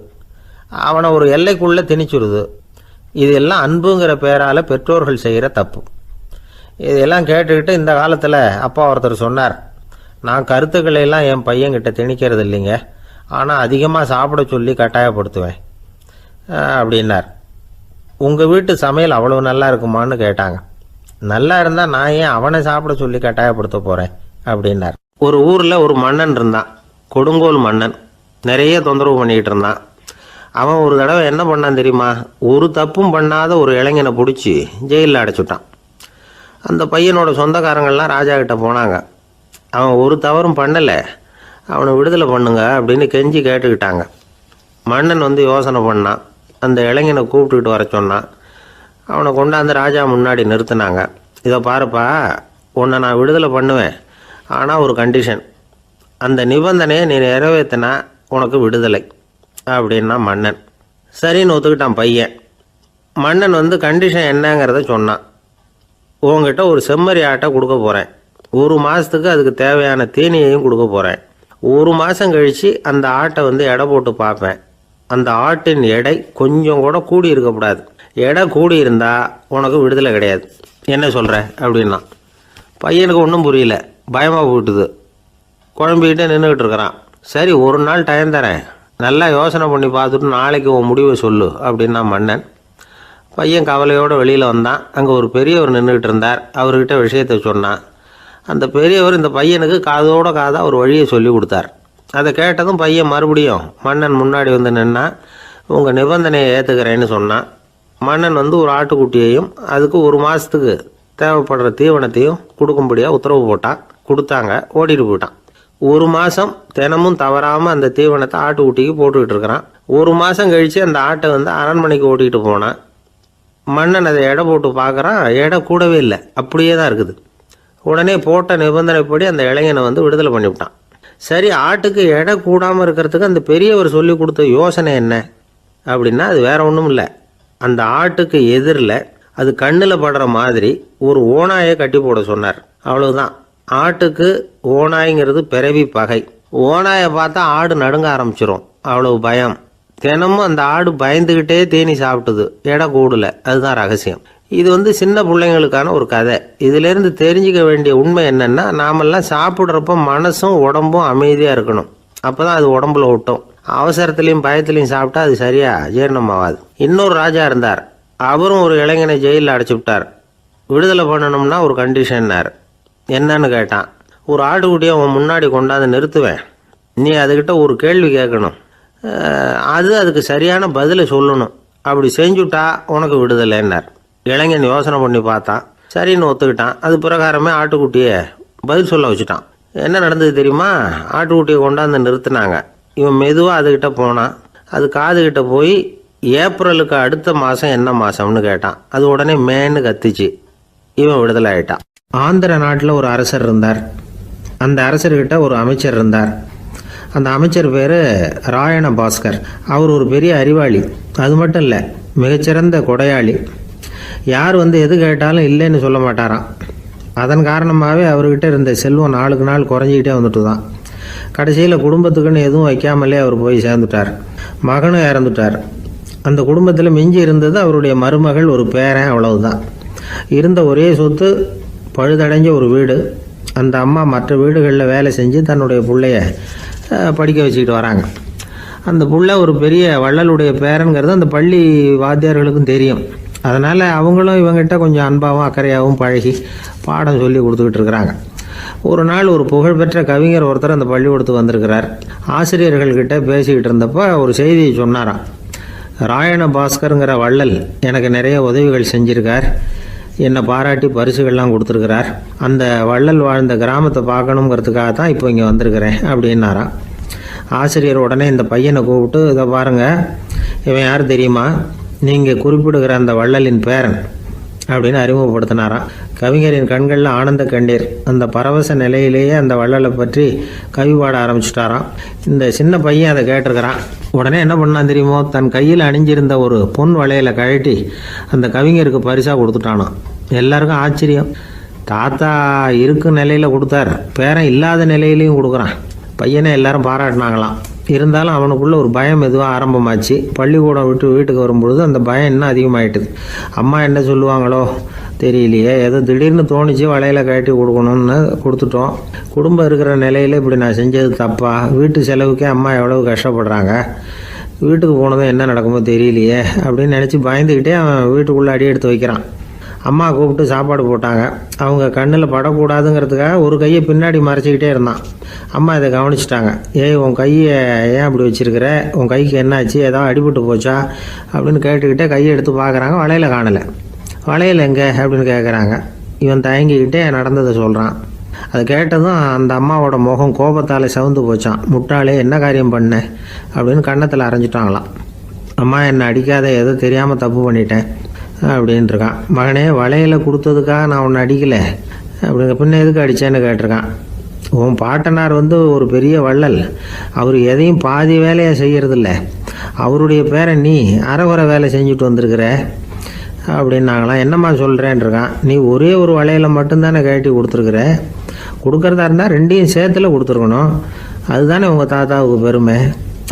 அவனை ஒரு எல்லைக்குள்ளே திணிச்சுடுது. இதெல்லாம் அன்புங்கிற பேரால் பெற்றோர்கள் செய்கிற தப்பு. இதெல்லாம் கேட்டுக்கிட்டு இந்த காலத்தில் அப்பா ஒருத்தர் சொன்னார், நான் கருத்துக்களை எல்லாம் என் பையன்கிட்ட திணிக்கிறது இல்லைங்க, ஆனால் அதிகமாக சாப்பிட சொல்லி கட்டாயப்படுத்துவேன் அப்படின்னார். உங்கள் வீட்டு சமையல் அவ்வளோ நல்லா இருக்குமான்னு கேட்டாங்க. நல்லா இருந்தால் நான் ஏன் அவனை சாப்பிட சொல்லி கட்டாயப்படுத்த போகிறேன் அப்படின்னார். ஒரு ஊரில் ஒரு மன்னன் இருந்தான், கொடுங்கோல் மன்னன். நிறைய தொந்தரவு பண்ணிக்கிட்டு இருந்தான். அவன் ஒரு தடவை என்ன பண்ணான் தெரியுமா? ஒரு தப்பும் பண்ணாத ஒரு இளைஞனை பிடிச்சி ஜெயிலில் அடைச்சுட்டான். அந்த பையனோட சொந்தக்காரங்கள்லாம் ராஜா கிட்ட போனாங்க. அவன் ஒரு தவறும் பண்ணலை, அவனை விடுதலை பண்ணுங்க அப்படின்னு கெஞ்சி கேட்டுக்கிட்டாங்க. மன்னன் யோசனை பண்ணான். அந்த இளைஞனை கூப்பிட்டுக்கிட்டு வர சொன்னான். அவனை கொண்டாந்து ராஜா முன்னாடி நிறுத்தினாங்க. இதை பாருப்பா, உன்னை நான் விடுதலை பண்ணுவேன், ஆனால் ஒரு கண்டிஷன். அந்த நிபந்தனையை நீ நிறைவேற்றினா உனக்கு விடுதலை அப்படின்னா மன்னன். சரின்னு ஒத்துக்கிட்டான் பையன். மன்னன் கண்டிஷன் என்னங்கிறத சொன்னான். உங்ககிட்ட ஒரு செம்மறி ஆட்டை கொடுக்க போகிறேன். 1 மாதத்துக்கு அதுக்கு தேவையான தீனியையும் கொடுக்க போகிறேன். 1 மாதம் கழித்து அந்த ஆட்டை எடை போட்டு பார்ப்பேன். அந்த ஆட்டின் எடை கொஞ்சம் கூட கூடி இருக்கக்கூடாது. எடை கூடி இருந்தால் உனக்கு விடுதலை கிடையாது. என்ன சொல்கிற அப்படின்னா. பையனுக்கு ஒன்றும் புரியல, பயமாக போட்டுது. குழம்பிக்கிட்டே நின்றுக்கிட்டு இருக்கிறான். சரி, ஒரு நாள் டைம் தரேன், நல்லா யோசனை பண்ணி பார்த்துட்டு நாளைக்கு உன் முடிவை சொல்லு அப்படின்னா மன்னன். பையன் கவலையோடு வெளியில் வந்தான். அங்கே ஒரு பெரியவர் நின்றுக்கிட்டு இருந்தார். அவர்கிட்ட விஷயத்தை சொன்னான். அந்த பெரியவர் இந்த பையனுக்கு காதோட காதாக ஒரு வழியை சொல்லி கொடுத்தார். அதை கேட்டதும் பையன் மறுபடியும் மன்னன் முன்னாடி நின்னா, உங்கள் நிபந்தனையை ஏற்றுக்கிறேன்னு சொன்னான். மன்னன் ஒரு ஆட்டுக்குட்டியையும் அதுக்கு 1 மாதத்துக்கு தேவைப்படுற தீவனத்தையும் கொடுக்கும்படியாக உத்தரவு போட்டான். கொடுத்தாங்க, ஓடிட்டு போயிட்டான். 1 மாதம் தினமும் தவறாமல் அந்த தீவனத்தை ஆட்டுக்குட்டிக்கு போட்டுக்கிட்டு இருக்கிறான். 1 மாதம் கழித்து அந்த ஆட்டை அரண்மனைக்கு ஓட்டிகிட்டு போனான். மன்னன் அதை எடை போட்டு பார்க்குறான். எடை கூடவே இல்லை, அப்படியே தான் இருக்குது. உடனே போட்ட நிபந்தனைப்படி அந்த இளைஞனை விடுதலை பண்ணிவிட்டான். சரி, ஆட்டுக்கு எடை கூடாமல் இருக்கிறதுக்கு அந்த பெரியவர் சொல்லி கொடுத்த யோசனை என்ன அப்படின்னா, அது வேற ஒன்றும் இல்லை. அந்த ஆட்டுக்கு எதிரில் அது கண்ணில் படுற மாதிரி ஒரு ஓநாயை கட்டி போட சொன்னார். அவ்வளவுதான். ஆட்டுக்கு ஓநாய்ங்கிறது பிறவி பகை. ஓநாயை பார்த்தா ஆடு நடுங்க ஆரம்பிச்சிரும், அவ்வளவு பயம். தினமும் அந்த ஆடு பயந்துக்கிட்டே தேனி சாப்பிட்டுது, எடை கூடல. அதுதான் ரகசியம். இது சின்ன பிள்ளைங்களுக்கான ஒரு கதை. இதிலேருந்து தெரிஞ்சிக்க வேண்டிய உண்மை என்னென்னா, நாமெல்லாம் சாப்பிட்றப்ப மனசும் உடம்பும் அமைதியாக இருக்கணும். அப்போ தான் அது உடம்புல ஒட்டும். அவசரத்துலேயும் பயத்துலையும் சாப்பிட்டா அது சரியாக ஜீரணமாகாது. இன்னொரு ராஜா இருந்தார். அவரும் ஒரு இளைஞனை ஜெயிலில் அடைச்சி விட்டார். விடுதலை பண்ணணும்னா ஒரு கண்டிஷன்னார். என்னன்னு கேட்டான். ஒரு ஆட்டுக்குட்டியை அவன் முன்னாடி கொண்டாந்து நிறுத்துவேன், நீ அதுக்கிட்ட ஒரு கேள்வி கேட்கணும், அதுக்கு சரியான பதிலை சொல்லணும். அப்படி செஞ்சுட்டா உனக்கு விடுதலைன்னார். இளைஞன் யோசனை பண்ணி பார்த்தான். சரின்னு ஒத்துக்கிட்டான். அது பிரகாரமே ஆட்டுக்குட்டியை பதில் சொல்ல வச்சுட்டான். என்ன நடந்தது தெரியுமா? ஆட்டுக்குட்டியை கொண்டாந்து நிறுத்தினாங்க. இவன் மெதுவாக அதுக்கிட்ட போனான். அது காதுகிட்ட போய் ஏப்ரலுக்கு அடுத்த மாதம் என்ன மாதம்னு கேட்டான். அது உடனே மேன்னு கத்திச்சு. இவன் விடுதலை ஆயிட்டான். ஆந்திர நாட்டில் ஒரு அரசர் இருந்தார். அந்த அரசர்கிட்ட ஒரு அமைச்சர் இருந்தார். அந்த அமைச்சர் பேர் ராயண பாஸ்கர். அவர் ஒரு பெரிய அறிவாளி. அது மட்டும் இல்லை, மிகச்சிறந்த கொடையாளி. யார் எது கேட்டாலும் இல்லைன்னு சொல்ல மாட்டாராம். அதன் காரணமாகவே அவர்கிட்ட இருந்த செல்வம் நாளுக்கு நாள் குறைஞ்சிக்கிட்டே வந்துட்டு தான். கடைசியில் குடும்பத்துக்குன்னு எதுவும் வைக்காமலே அவர் போய் சேர்ந்துட்டார். மகனும் இறந்துட்டார். அந்த குடும்பத்தில் மிஞ்சி இருந்தது அவருடைய மருமகள், ஒரு பேரன், அவ்வளவுதான். இருந்த ஒரே சொத்து பழுதடைஞ்ச ஒரு வீடு. அந்த அம்மா மற்ற வீடுகளில் வேலை செஞ்சு தன்னுடைய பிள்ளைய படிக்க வச்சுக்கிட்டு வராங்க. அந்த புள்ள ஒரு பெரிய வள்ளலுடைய பேரன்கிறது அந்த பள்ளி வாத்தியார்களுக்கும் தெரியும். அதனால் அவங்களும் இவங்ககிட்ட கொஞ்சம் அன்பாகவும் அக்கறையாகவும் பழகி பாடம் சொல்லி கொடுத்துக்கிட்டு இருக்கிறாங்க. ஒரு நாள் ஒரு புகழ்பெற்ற கவிஞர் ஒருத்தர் அந்த பள்ளிக்கூடத்துக்கு வந்திருக்கிறார். ஆசிரியர்கள்கிட்ட பேசிக்கிட்டு இருந்தப்போ ஒரு செய்தியை சொன்னாராம். ராயண பாஸ்கருங்கிற வள்ளல் எனக்கு நிறைய உதவிகள் செஞ்சுருக்கார். என்னை பாராட்டி பரிசுகள்லாம் கொடுத்துருக்கிறார். அந்த வள்ளல் வாழ்ந்த கிராமத்தை பார்க்கணுங்கிறதுக்காக தான் இப்போ இங்கே வந்திருக்கிறேன் அப்படின்னாராம். ஆசிரியர் உடனே இந்த பையனை கூப்பிட்டு, இதை பாருங்கள், இவன் யார் தெரியுமா, நீங்கள் குறிப்பிடுகிற அந்த வள்ளலின் பேரன் அப்படின்னு அறிமுகப்படுத்தினாராம். கவிஞரின் கண்களில் ஆனந்த கண்ணீர். அந்த பரவச நிலையிலேயே அந்த வள்ளலை பற்றி கவி பாட ஆரம்பிச்சுட்டாராம். இந்த சின்ன பையன் அதை கேட்டிருக்கிறான். உடனே என்ன பண்ணான் தெரியுமோ, தன் கையில் அணிஞ்சிருந்த ஒரு பொன் வளையலை கழட்டி அந்த கவிஞருக்கு பரிசாக கொடுத்துட்டானான். எல்லாருக்கும் ஆச்சரியம். தாத்தா இருக்கும் நிலையில் கொடுத்தார், பேரன் இல்லாத நிலையிலையும் கொடுக்குறான். பையனை எல்லாரும் பாராட்டினாங்களாம். இருந்தாலும் அவனுக்குள்ள ஒரு பயம் எதுவாக ஆரம்பமாச்சு. பள்ளிக்கூடம் விட்டு வீட்டுக்கு வரும்பொழுது அந்த பயம் இன்னும் அதிகமாயிட்டுது. அம்மா என்ன சொல்லுவாங்களோ தெரியலையே, ஏதோ திடீர்னு தோணிச்சு வளையல கட்டி கொடுக்கணும்னு கொடுத்துட்டோம். குடும்பம் இருக்கிற நிலையில் இப்படி நான் செஞ்சது தப்பா, வீட்டு செலவுக்கே அம்மா எவ்வளவு கஷ்டப்படுறாங்க, வீட்டுக்கு போனதும் என்ன நடக்குமோ தெரியலையே அப்படின்னு நினச்சி பயந்துக்கிட்டே அவன் வீட்டுக்குள்ளே அடி எடுத்து வைக்கிறான். அம்மா கூப்பிட்டு சாப்பாடு போட்டாங்க. அவங்க கண்ணில் படக்கூடாதுங்கிறதுக்காக ஒரு கையை பின்னாடி மறைச்சிக்கிட்டே இருந்தான். அம்மா இதை கவனிச்சிட்டாங்க. ஏய், உன் கையை ஏன் அப்படி வச்சிருக்கிற, உன் கைக்கு என்னாச்சு, ஏதாவது அடிபட்டு போச்சா அப்படின்னு கேட்டுக்கிட்டே கையை எடுத்து பார்க்குறாங்க. வளையல காணலை. வளையல் எங்கே அப்படின்னு கேட்குறாங்க. இவன் தயங்கிக்கிட்டே நடந்ததை சொல்கிறான். அதை கேட்டதும் அந்த அம்மாவோட முகம் கோபத்தால் சவுந்து போச்சான். முட்டாளே, என்ன காரியம் பண்ண அப்படின்னு கன்னத்தில் அரைஞ்சிட்டாங்களாம். அம்மா, என்னை அடிக்காத, ஏதோ தெரியாமல் தப்பு பண்ணிட்டேன் அப்படின்ட்டுருக்கான். மகனே, வளையலை கொடுத்ததுக்காக நான் உன்னை அடிக்கலை அப்படிங்க, பின்ன எதுக்கு அடித்தேன்னு கேட்டிருக்கான். உன் பாட்டனார் ஒரு பெரிய வள்ளல், அவர் எதையும் பாதி வேலையை செய்கிறதில்ல, அவருடைய பேரை நீ அரைகுறை வேலை செஞ்சுட்டு வந்திருக்கிற அப்படின்னாங்களாம். என்னம்மா சொல்கிறேன்ருக்கான். நீ ஒரே ஒரு வளையலை மட்டும்தானே கட்டி கொடுத்துருக்குற, கொடுக்குறதா இருந்தால் ரெண்டையும் சேர்த்துல கொடுத்துருக்கணும், அதுதானே உங்கள் தாத்தாவுக்கு பெருமை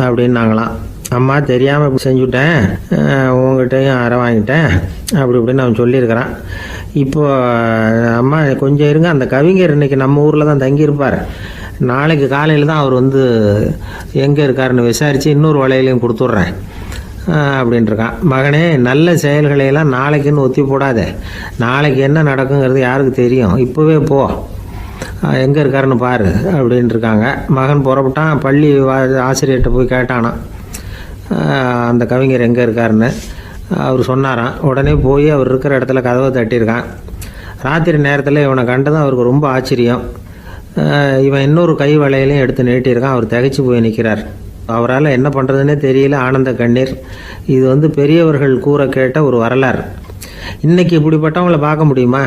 அப்படின்னாங்களாம். அம்மா, தெரியாமல் இப்படி செஞ்சுட்டேன், உங்கள்கிட்டையும் அரை வாங்கிட்டேன் அப்படி இப்படின்னு அவன் சொல்லியிருக்கிறான். இப்போ அம்மா கொஞ்சம் இருங்க, அந்த கவிஞர் இன்னைக்கு நம்ம ஊரில் தான் தங்கியிருப்பார், நாளைக்கு காலையில் தான் அவர் எங்கே இருக்காருன்னு விசாரித்து இன்னொரு வளையலையும் கொடுத்துட்றேன் அப்படின்ட்டுருக்கான். மகனே, நல்ல செயல்களையெல்லாம் நாளைக்குன்னு ஒத்தி போடாத, நாளைக்கு என்ன நடக்குங்கிறது யாருக்கு தெரியும், இப்போவே போ, எங்கே இருக்காருன்னு பாரு அப்படின்ட்டுருக்காங்க. மகன் புறப்பட்டான். பள்ளி ஆசிரியர்கிட்ட போய் கேட்டானா அந்த கவிஞர் எங்கே இருக்காருன்னு. அவர் சொன்னாராம். உடனே போய் அவர் இருக்கிற இடத்துல கதவை தட்டியிருக்கான். ராத்திரி நேரத்தில் இவனை கண்டதும் அவருக்கு ரொம்ப ஆச்சரியம். இவன் இன்னொரு கை வளையலையும் எடுத்து நீட்டியிருக்கான். அவர் திகைச்சு போய் நிற்கிறார். அவரால் என்ன பண்ணுறதுன்னே தெரியல. ஆனந்த கண்ணீர். இது பெரியவர்கள் கூற கேட்ட ஒரு வரலாறு. இன்றைக்கி இப்படிப்பட்டவங்களை பார்க்க முடியுமா?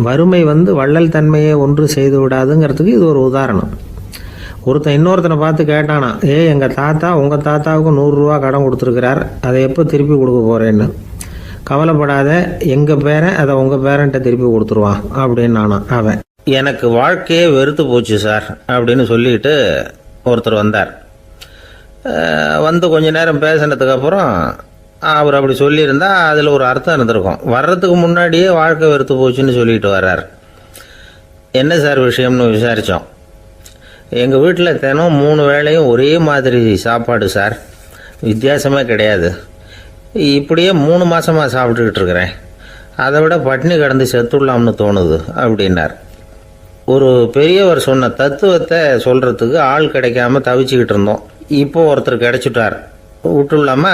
வறுமை வள்ளல் தன்மையை ஒன்று செய்து விடாதுங்கிறதுக்கு இது ஒரு உதாரணம். ஒருத்தன் இன்னொருத்தனை பார்த்து கேட்டானா, எங்கள் தாத்தா உங்கள் தாத்தாவுக்கு 100 ரூபா கடன் கொடுத்துருக்கிறார், அதை எப்போ திருப்பி கொடுக்க போகிறேன்னு. கவலைப்படாத, எங்கள் பேரன் அதை உங்கள் பேரன்ட்ட திருப்பி கொடுத்துருவான் அப்படின்னு அவன். எனக்கு வாழ்க்கையே வெறுத்து போச்சு சார் அப்படின்னு சொல்லிட்டு ஒருத்தர் வந்தார். கொஞ்ச நேரம் பேசினதுக்கப்புறம் அவர் அப்படி சொல்லியிருந்தா அதில் ஒரு அர்த்தம் இருந்திருக்கும். வர்றதுக்கு முன்னாடியே வாழ்க்கை வெறுத்து போச்சுன்னு சொல்லிட்டு வர்றார். என்ன சார் விஷயம்னு விசாரித்தோம். எங்கள் வீட்டில் தினம் 3 வேளையும் ஒரே மாதிரி சாப்பாடு சார், வித்தியாசமே கிடையாது. இப்படியே 3 மாதமாக சாப்பிட்டுக்கிட்டு இருக்கிறேன், அதை விட பட்டினி கிடந்து செத்துடலாம்னு தோணுது அப்படின்னார். ஒரு பெரியவர் சொன்ன தத்துவத்தை சொல்கிறதுக்கு ஆள் கிடைக்காம தவிச்சுக்கிட்டு இருந்தோம். இப்போ ஒருத்தர் கிடைச்சிட்டார், விட்டுலாமா?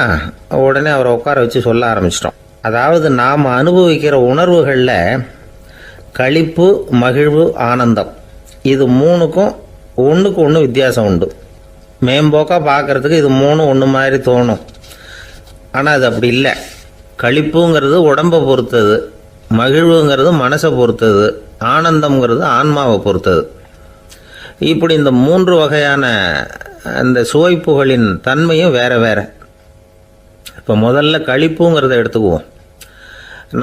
உடனே அவரை உட்கார வச்சு சொல்ல ஆரம்பிச்சிட்டோம். அதாவது நாம் அனுபவிக்கிற உணர்வுகளில் களிப்பு, மகிழ்வு, ஆனந்தம், இது 3க்கும் ஒன்றுக்கு ஒன்று வித்தியாசம் உண்டு. மேம்போக்காக பார்க்குறதுக்கு இது 3 ஒன்று மாதிரி தோணும், ஆனால் அது அப்படி இல்லை. களிப்புங்கிறது உடம்பை பொறுத்தது, மகிழ்வுங்கிறது மனசை பொறுத்தது, ஆனந்தம்ங்கிறது ஆன்மாவை பொறுத்தது. இப்படி இந்த 3 வகையான அந்த சுவைப்புகளின் தன்மையும் வேற வேற. இப்போ முதல்ல களிப்புங்கிறத எடுத்துக்குவோம்.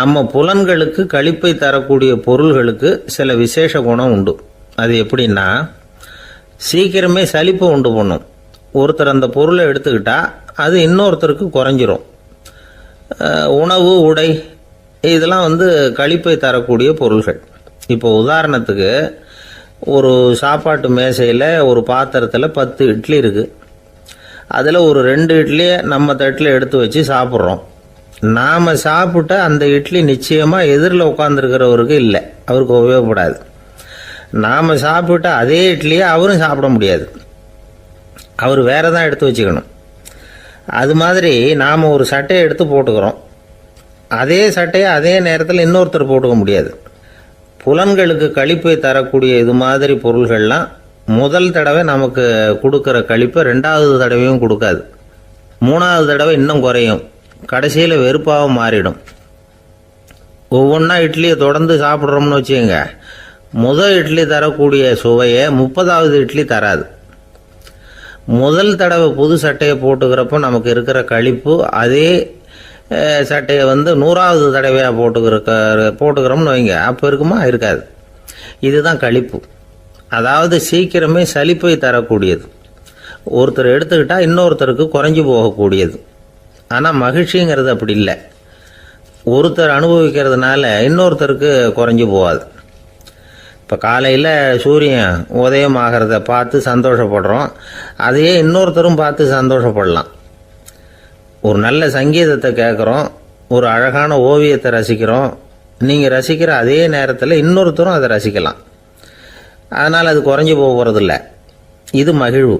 நம்ம புலன்களுக்கு களிப்பை தரக்கூடிய பொருள்களுக்கு சில விசேஷ குணம் உண்டு. அது எப்படின்னா, சீக்கிரமே சலிப்பு உண்டு பண்ணும். ஒருத்தர் அந்த பொருளை எடுத்துக்கிட்டா அது இன்னொருத்தருக்கு குறைஞ்சிரும். உணவு, உடை, இதெல்லாம் களிப்பை தரக்கூடிய பொருள்கள். இப்போ உதாரணத்துக்கு, ஒரு சாப்பாட்டு மேசையில் ஒரு பாத்திரத்தில் 10 இட்லி இருக்குது. அதில் ஒரு 2 இட்லியை நம்ம தட்டில் எடுத்து வச்சு சாப்பிட்றோம். நாம் சாப்பிட்ட அந்த இட்லி நிச்சயமாக எதிரில் உட்காந்துருக்கிறவருக்கு இல்லை, அவருக்கு உபயோகப்படாது. நாம் சாப்பிட்ட அதே இட்லியை அவரும் சாப்பிட முடியாது, அவர் வேற தான் எடுத்து வச்சுக்கணும். அது மாதிரி நாம் ஒரு சட்டையை எடுத்து போட்டுக்கிறோம். அதே சட்டையை அதே நேரத்தில் இன்னொருத்தர் போட்டுக்க முடியாது. புலன்களுக்கு களிப்பை தரக்கூடிய இது மாதிரி பொருள்கள்லாம் முதல் தடவை நமக்கு கொடுக்குற களிப்பை ரெண்டாவது தடவையும் கொடுக்காது. மூணாவது தடவை இன்னும் குறையும். கடைசியில் வெறுப்பாகவும் மாறிடும். ஒவ்வொன்றா இட்லியை தொடர்ந்து சாப்பிட்றோம்னு வச்சுக்கோங்க, முதல் இட்லி தரக்கூடிய சுவையை 30வது இட்லி தராது. முதல் தடவை புது சட்டையை போட்டுக்கிறப்போ நமக்கு இருக்கிற களிப்பு அதே சட்டையை 100வது தடவையாக போட்டுக்கிறோம்னு வைங்க, அப்போ இருக்குமா? இருக்காது. இதுதான் களிப்பு. அதாவது சீக்கிரமே சலிப்பை தரக்கூடியது. ஒருத்தர் எடுத்துக்கிட்டால் இன்னொருத்தருக்கு குறைஞ்சி போகக்கூடியது. ஆனால் மகிழ்ச்சிங்கிறது அப்படி இல்லை. ஒருத்தர் அனுபவிக்கிறதுனால இன்னொருத்தருக்கு குறைஞ்சி போகாது. இப்போ காலையில் சூரியன் உதயம் ஆகிறத பார்த்து சந்தோஷப்படுறோம், அதையே இன்னொருத்தரும் பார்த்து சந்தோஷப்படலாம். ஒரு நல்ல சங்கீதத்தை கேட்குறோம், ஒரு அழகான ஓவியத்தை ரசிக்கிறோம். நீங்கள் ரசிக்கிற அதே நேரத்தில் இன்னொருத்தரும் அதை ரசிக்கலாம். அதனால் அது குறைஞ்சி போகிறதில்ல. இது மகிழ்வு.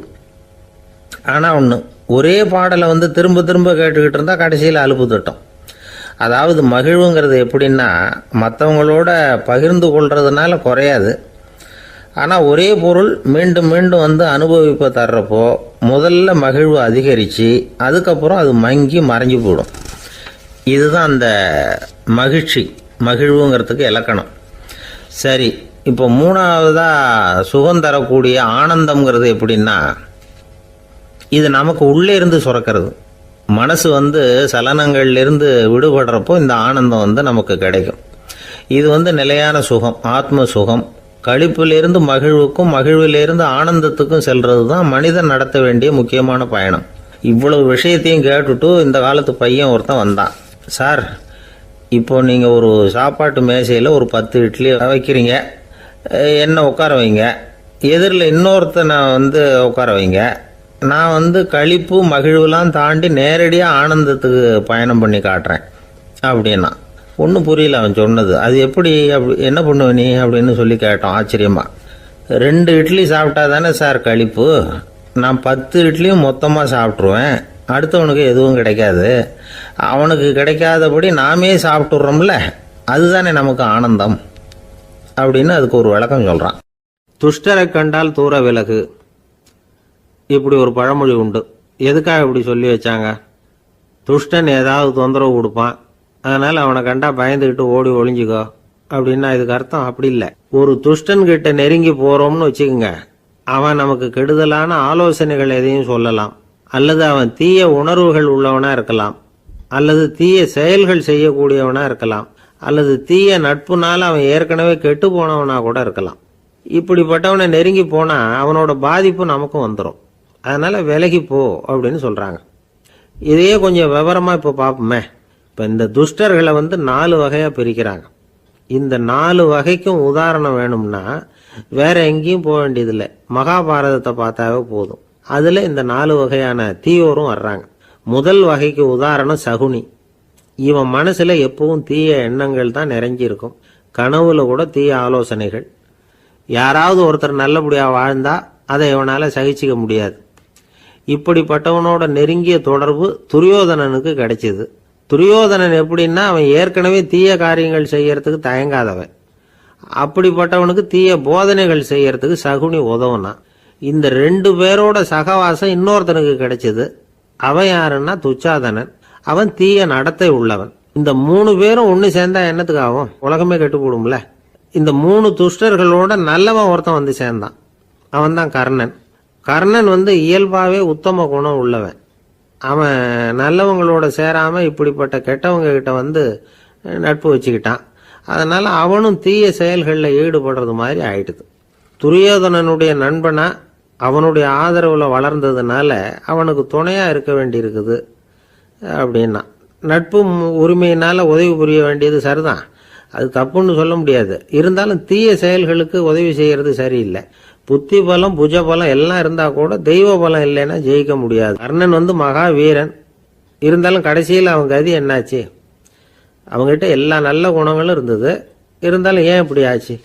ஆனால் ஒன்று, ஒரே பாடலை திரும்ப திரும்ப கேட்டுக்கிட்டு இருந்தால் கடைசியில் அலுப்பு தட்டும். அதாவது மகிழ்வுங்கிறது எப்படின்னா, மற்றவங்களோட பகிர்ந்து கொள்றதுனால குறையாது. ஆனால் ஒரே பொருள் மீண்டும் மீண்டும் அனுபவிப்பை தர்றப்போ முதல்ல மகிழ்வு அதிகரித்து அதுக்கப்புறம் அது மங்கி மறைஞ்சு போயிடும். இதுதான் அந்த மகிழ்வுங்கிறதுக்கு இலக்கணம். சரி, இப்போ மூணாவதாக சுகம் தரக்கூடிய ஆனந்தம்ங்கிறது எப்படின்னா, இது நமக்கு உள்ளே இருந்து சுரக்கிறது. மனசு சலனங்கள்லேருந்து விடுபடுறப்போ இந்த ஆனந்தம் நமக்கு கிடைக்கும். இது நிலையான சுகம், ஆத்ம சுகம். களிப்பிலிருந்து மகிழ்வுக்கும் மகிழ்விலிருந்து ஆனந்தத்துக்கும் செல்றது தான் மனிதன் நடத்த வேண்டிய முக்கியமான பயணம். இவ்வளவு விஷயத்தையும் கேட்டுட்டு இந்த காலத்து பையன் ஒருத்தன் வந்தான். சார், இப்போ நீங்கள் ஒரு சாப்பாட்டு மேசையில் ஒரு 10 இட்லி வைக்கிறீங்க, என்ன உட்கார வைங்க, எதிரில் இன்னொருத்தனை உட்கார வைங்க. நான் களிப்பு மகிழ்வுலாம் தாண்டி நேரடியாக ஆனந்தத்துக்கு பயணம் பண்ணி காட்டுறேன் அப்படின்னா. ஒன்றும் புரியல அவன் சொன்னது. அது எப்படி, என்ன பண்ணுவ நீ அப்படின்னு சொல்லி கேட்டோம் ஆச்சரியமா. 2 இட்லி சாப்பிட்டா தானே சார் களிப்பு, நான் 10 இட்லியும் மொத்தமாக சாப்பிட்ருவேன், அடுத்தவனுக்கு எதுவும் கிடைக்காது, அவனுக்கு கிடைக்காதபடி நாமே சாப்பிட்டுடுறோம்ல, அதுதானே நமக்கு ஆனந்தம் அப்படின்னு அதுக்கு ஒரு விளக்கம் சொல்கிறான். துஷ்டரை கண்டால் தூர விலகு, இப்படி ஒரு பழமொழி உண்டு. எதுக்காக இப்படி சொல்லி வச்சாங்க? துஷ்டன் ஏதாவது தொந்தரவு கொடுப்பான், அதனால் அவனை கண்டா பயந்துக்கிட்டு ஓடி ஒளிஞ்சிக்கோ அப்படின்னா இதுக்கு அர்த்தம் அப்படி இல்லை. ஒரு துஷ்டன் கிட்ட நெருங்கி போகிறோம்னு வச்சுக்கோங்க, அவன் நமக்கு கெடுதலான ஆலோசனைகள் எதையும் சொல்லலாம், அல்லது அவன் தீய உணர்வுகள் உள்ளவனா இருக்கலாம், அல்லது தீய செயல்கள் செய்யக்கூடியவனா இருக்கலாம், அல்லது தீய நட்புனால அவன் ஏற்கனவே கெட்டு போனவனா கூட இருக்கலாம். இப்படிப்பட்டவனை நெருங்கி போனால் அவனோட பாதிப்பு நமக்கும் வந்துடும். அதனால் விலகி போ அப்படின்னு சொல்கிறாங்க. இதையே கொஞ்சம் விவரமாக இப்போ பார்ப்போமே. இப்போ இந்த துஷ்டர்களை 4 வகையாக பிரிக்கிறாங்க. இந்த 4 வகைக்கும் உதாரணம் வேணும்னா வேற எங்கேயும் போக வேண்டியதில்லை, மகாபாரதத்தை பார்த்தாவே போதும். அதில் இந்த 4 வகையான தீயோரும் வர்றாங்க. முதல் வகைக்கு உதாரணம் சகுனி. இவன் மனசில் எப்பவும் தீய எண்ணங்கள் தான் நிறைஞ்சிருக்கும். கனவுல கூட தீய ஆலோசனைகள். யாராவது ஒருத்தர் நல்லபடியாக வாழ்ந்தா அதை இவனால் சகிச்சிக்க முடியாது. இப்படிப்பட்டவனோட நெருங்கிய தொடர்பு துரியோதனனுக்கு கிடைச்சிது. துரியோதனன் எப்படின்னா, அவன் ஏற்கனவே தீய காரியங்கள் செய்யறதுக்கு தயங்காதவன். அப்படிப்பட்டவனுக்கு தீய போதனைகள் செய்யறதுக்கு சகுனி உதவுனா. இந்த 2 பேரோட சகவாசம் இன்னொருத்தனுக்கு கிடைச்சது. அவன் யாருன்னா துச்சாதனன். அவன் தீய நடத்தை உள்ளவன். இந்த 3 பேரும் ஒன்று சேர்ந்தா என்னத்துக்கு ஆகும்? உலகமே கெட்டுப்போடும்ல. இந்த 3 துஷ்டர்களோட நல்லவன் ஒருத்தன் சேர்ந்தான். அவன் தான் கர்ணன். கர்ணன் இயல்பாகவே உத்தம குணம் உள்ளவன். அவன் நல்லவங்களோட சேராமல் இப்படிப்பட்ட கெட்டவங்க கிட்ட நட்பு வச்சுக்கிட்டான். அதனால் அவனும் தீய செயல்களில் ஈடுபடுறது மாதிரி ஆயிடுது. துரியோதனனுடைய நண்பனா அவனுடைய ஆதரவில் வளர்ந்ததுனால அவனுக்கு துணையாக இருக்க வேண்டியிருக்குது அப்படின்னா. நட்பு உரிமையினால் உதவி புரிய வேண்டியது சரிதான், அது தப்புன்னு சொல்ல முடியாது. இருந்தாலும் தீய செயல்களுக்கு உதவி செய்கிறது சரியில்லை. புத்தி பலம் புஜ பலம் எல்லாம் இருந்தால் கூட தெய்வ பலம் இல்லைன்னா ஜெயிக்க முடியாது. கர்ணன் மகா வீரன். இருந்தாலும் கடைசியில் அவன் கதி என்னாச்சு? அவங்ககிட்ட எல்லா நல்ல குணங்களும் இருந்தது, இருந்தாலும் ஏன் இப்படி ஆச்சு?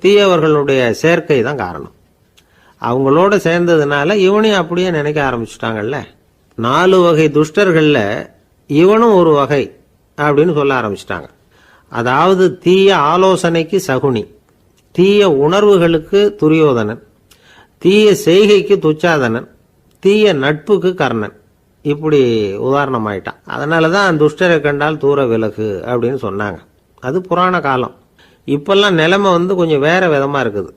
தீயவர்களுடைய சேர்க்கை தான் காரணம். அவங்களோட சேர்ந்ததுனால இவனையும் அப்படியே நினைக்க ஆரம்பிச்சுட்டாங்கல்ல. 4 வகை துஷ்டர்களில் இவனும் ஒரு வகை. அப்படின்னு சொல்ல ஆரம்பிச்சிட்டாங்க. அதாவது தீய ஆலோசனைக்கு சகுனி, தீய உணர்வுகளுக்கு துரியோதனன், தீய செய்கைக்கு துச்சாதனன், தீய நட்புக்கு கர்ணன், இப்படி உதாரணமாயிட்டான். அதனாலதான் துஷ்டரை கண்டால் தூர விலகு அப்படின்னு சொன்னாங்க. அது புராண காலம். இப்பெல்லாம் நிலைமை கொஞ்சம் வேற விதமா இருக்குது.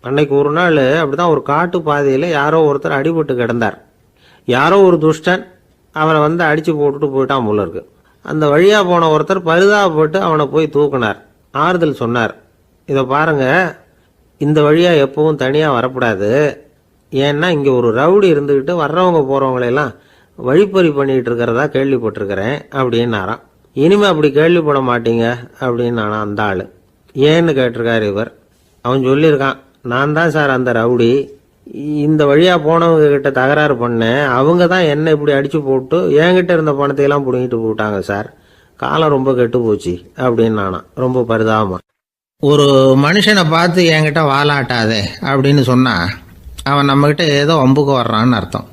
அன்னைக்கு ஒரு நாள் அப்படிதான் ஒரு காட்டு பாதையில யாரோ ஒருத்தர் அடிபட்டு கிடந்தார். யாரோ ஒரு துஷ்டன் அவனை அடிச்சு போட்டுட்டு போயிட்டான் போல இருக்கு. அந்த வழியா போன ஒருத்தர் பரிதாபப்பட்டு அவனை போய் தூக்குனார், ஆறுதல் சொன்னார். இதை பாருங்க, இந்த வழியா எப்பவும் தனியா வரக்கூடாது. ஏன்னா இங்க ஒரு ரவுடி இருந்துகிட்டு வர்றவங்க போறவங்களையெல்லாம் வழிப்பறி பண்ணிட்டு இருக்கிறதா கேள்விப்பட்டிருக்கிறேன் அப்படின்னாராம். இனிமே அப்படி கேள்விப்பட மாட்டீங்க அப்படின்னு அந்த ஆளு. ஏன்னு கேட்டிருக்காரு இவர். அவன் சொல்லியிருக்கான், நான் தான் சார் அந்த ரவுடி. இந்த வழியா போனவங்க கிட்ட தகராறு பண்ணேன். அவங்க தான் என்ன இப்படி அடிச்சு போட்டு என்கிட்ட இருந்த பணத்தையெல்லாம் பிடிங்கிட்டு போட்டாங்க சார். காலம் ரொம்ப கெட்டு போச்சு அப்படின்னு ரொம்ப பரிதாபமா. ஒரு மனுஷனை பார்த்து என்கிட்ட வாலாட்டாதே அப்படின்னு சொன்னா அவன் நம்மகிட்ட ஏதோ வம்புக்கு வர்றான்னு அர்த்தம்.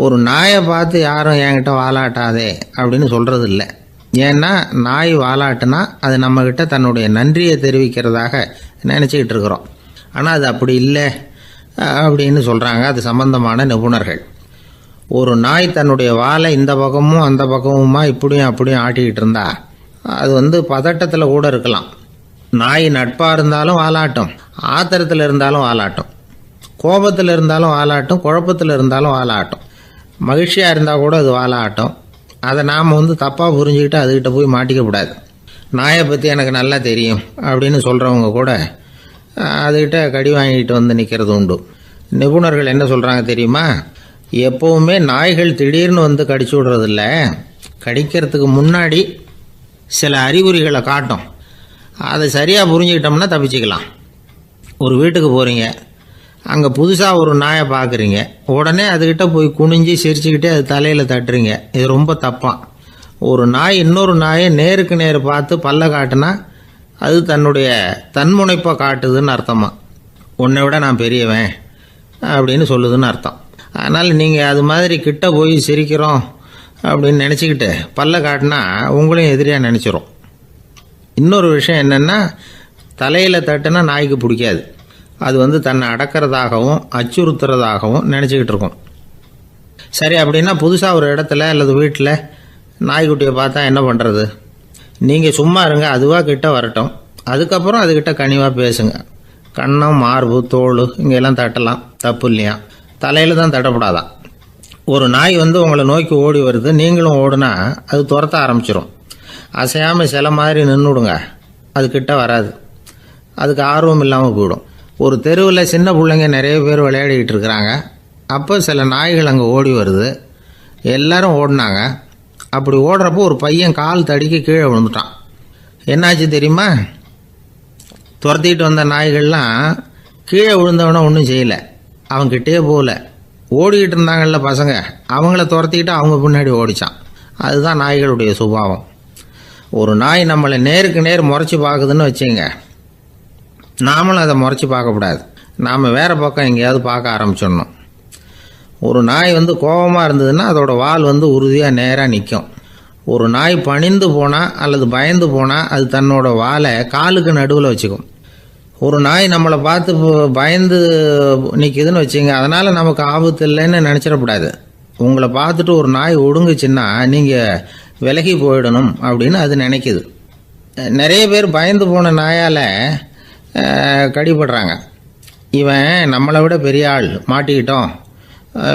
ஒரு நாயை பார்த்து யாரும் என்கிட்ட வாலாட்டாதே அப்படின்னு சொல்றது இல்லை. ஏன்னா நாய் வாலாட்டுனா அது நம்மகிட்ட தன்னுடைய நன்றியை தெரிவிக்கிறதாக நினச்சிக்கிட்டு இருக்கிறோம். ஆனால் அது அப்படி இல்லை அப்படின்னு சொல்கிறாங்க அது சம்பந்தமான நிபுணர்கள். ஒரு நாய் தன்னுடைய வாலை இந்த பக்கமும் அந்த பக்கமுமா இப்படியும் அப்படியும் ஆட்டிக்கிட்டு இருந்தா அது பதட்டத்தில் கூட இருக்கலாம். நாய் நட்பாக இருந்தாலும் வாலாட்டும், ஆத்திரத்தில் இருந்தாலும் வாலாட்டும், கோபத்தில் இருந்தாலும் வாலாட்டும், குழப்பத்தில் இருந்தாலும் வாலாட்டும், மகிழ்ச்சியாக இருந்தால் கூட அது வாலாட்டும். அதை நாம் தப்பாக புரிஞ்சுக்கிட்டு அதுகிட்ட போய் மாட்டிக்கக்கூடாது. நாயை பற்றி எனக்கு நல்லா தெரியும் அப்படின்னு சொல்கிறவங்க கூட அதுகிட்ட கடி வாங்கிட்டு நிற்கிறது உண்டு. நிபுணர்கள் என்ன சொல்கிறாங்க தெரியுமா? எப்போவுமே நாய்கள் திடீர்னு கடிச்சு விடுறதில்ல. கடிக்கிறதுக்கு முன்னாடி சில அறிகுறிகளை காட்டும். அதை சரியாக புரிஞ்சுக்கிட்டோம்னா தப்பிச்சுக்கலாம். ஒரு வீட்டுக்கு போகிறீங்க, அங்கே புதுசாக ஒரு நாயை பார்க்குறீங்க, உடனே அதுகிட்ட போய் குனிஞ்சு சிரிச்சுக்கிட்டே அது தலையில் தட்டுறீங்க. இது ரொம்ப தப்பான். ஒரு நாய் இன்னொரு நாயை நேருக்கு நேர் பார்த்து பல்ல காட்டுனா அது தன்னுடைய தன்முனைப்பை காட்டுதுன்னு அர்த்தமா. உன்னை விட நான் பெரியவன் அப்படின்னு சொல்லுதுன்னு அர்த்தம். அதனால் நீங்கள் அது மாதிரி கிட்ட போய் சிரிக்கிறோம் அப்படின்னு நினச்சிக்கிட்டு பல்ல காட்டினா உங்களையும் எதிரியாக நினச்சிரும். இன்னொரு விஷயம் என்னென்னா, தலையில் தட்டுனா நாய்க்கு பிடிக்காது. அது தன்னை அடக்கிறதாகவும் அச்சுறுத்துறதாகவும் நினச்சிக்கிட்டு இருக்கும். சரி, அப்படின்னா புதுசாக ஒரு இடத்துல அல்லது வீட்டில் நாய்க்குட்டியை பார்த்தா என்ன பண்ணுறது? நீங்கள் சும்மா இருங்க, அதுவாக கிட்ட வரட்டும். அதுக்கப்புறம் அதுக்கிட்ட கனிவாக பேசுங்க. கன்னம், மார்பு, தோல் இங்கெல்லாம் தட்டலாம், தப்பு இல்லையா? தலையில் தான் தட்டப்படாதான். ஒரு நாய் உங்களை நோக்கி ஓடி வருது, நீங்களும் ஓடுனா அது துரத்த ஆரம்பிச்சிடும். அசையாமல் சில மாதிரி நின்றுடுங்க, அது கிட்ட வராது. அதுக்கு ஆர்வம் இல்லாமல் போயிடும். ஒரு தெருவில் சின்ன பிள்ளைங்க நிறைய பேர் விளையாடிக்கிட்டு இருக்கிறாங்க. அப்போ சில நாய்கள் அங்கே ஓடி வருது. எல்லாரும் ஓடினாங்க. அப்படி ஓடுறப்போ ஒரு பையன் கால் தடிக்க கீழே விழுந்துட்டான். என்னாச்சு தெரியுமா? துரத்திட்டு வந்த நாய்கள்லாம் கீழே விழுந்தவனை ஒன்றும் செய்யலை, அவன்கிட்டே போகல. ஓடிக்கிட்டு இருந்தாங்கல்ல பசங்க, அவங்கள துரத்திக்கிட்டு அவங்க பின்னாடி ஓடிச்சான். அதுதான் நாய்களுடைய சுபாவம். ஒரு நாய் நம்மளை நேருக்கு நேர் முறைச்சி பார்க்குதுன்னு வச்சுங்க, நாமளும் அதை முறைச்சி பார்க்கக்கூடாது. நாம் வேறு பக்கம் எங்கேயாவது பார்க்க ஆரம்பிச்சிடணும். ஒரு நாய் கோபமாக இருந்ததுன்னா அதோட வால் உறுதியாக நேராக நிற்கும். ஒரு நாய் பணிந்து போனால் அல்லது பயந்து போனால் அது தன்னோட வாலை காலுக்கு நடுவில் வச்சுக்கும். ஒரு நாய் நம்மளை பார்த்து பயந்து நிற்கிதுன்னு வச்சுங்க, அதனால் நமக்கு ஆபத்து இல்லைன்னு நினச்சிடக்கூடாது. உங்களை பார்த்துட்டு ஒரு நாய் ஒடுங்குச்சுன்னா நீங்கள் விலகி போயிடணும் அப்படின்னு அது நினைக்குது. நிறைய பேர் பயந்து போன நாயால் கடிபடுறாங்க. இவன் நம்மளை விட பெரிய ஆள், மாட்டிக்கிட்டோம்,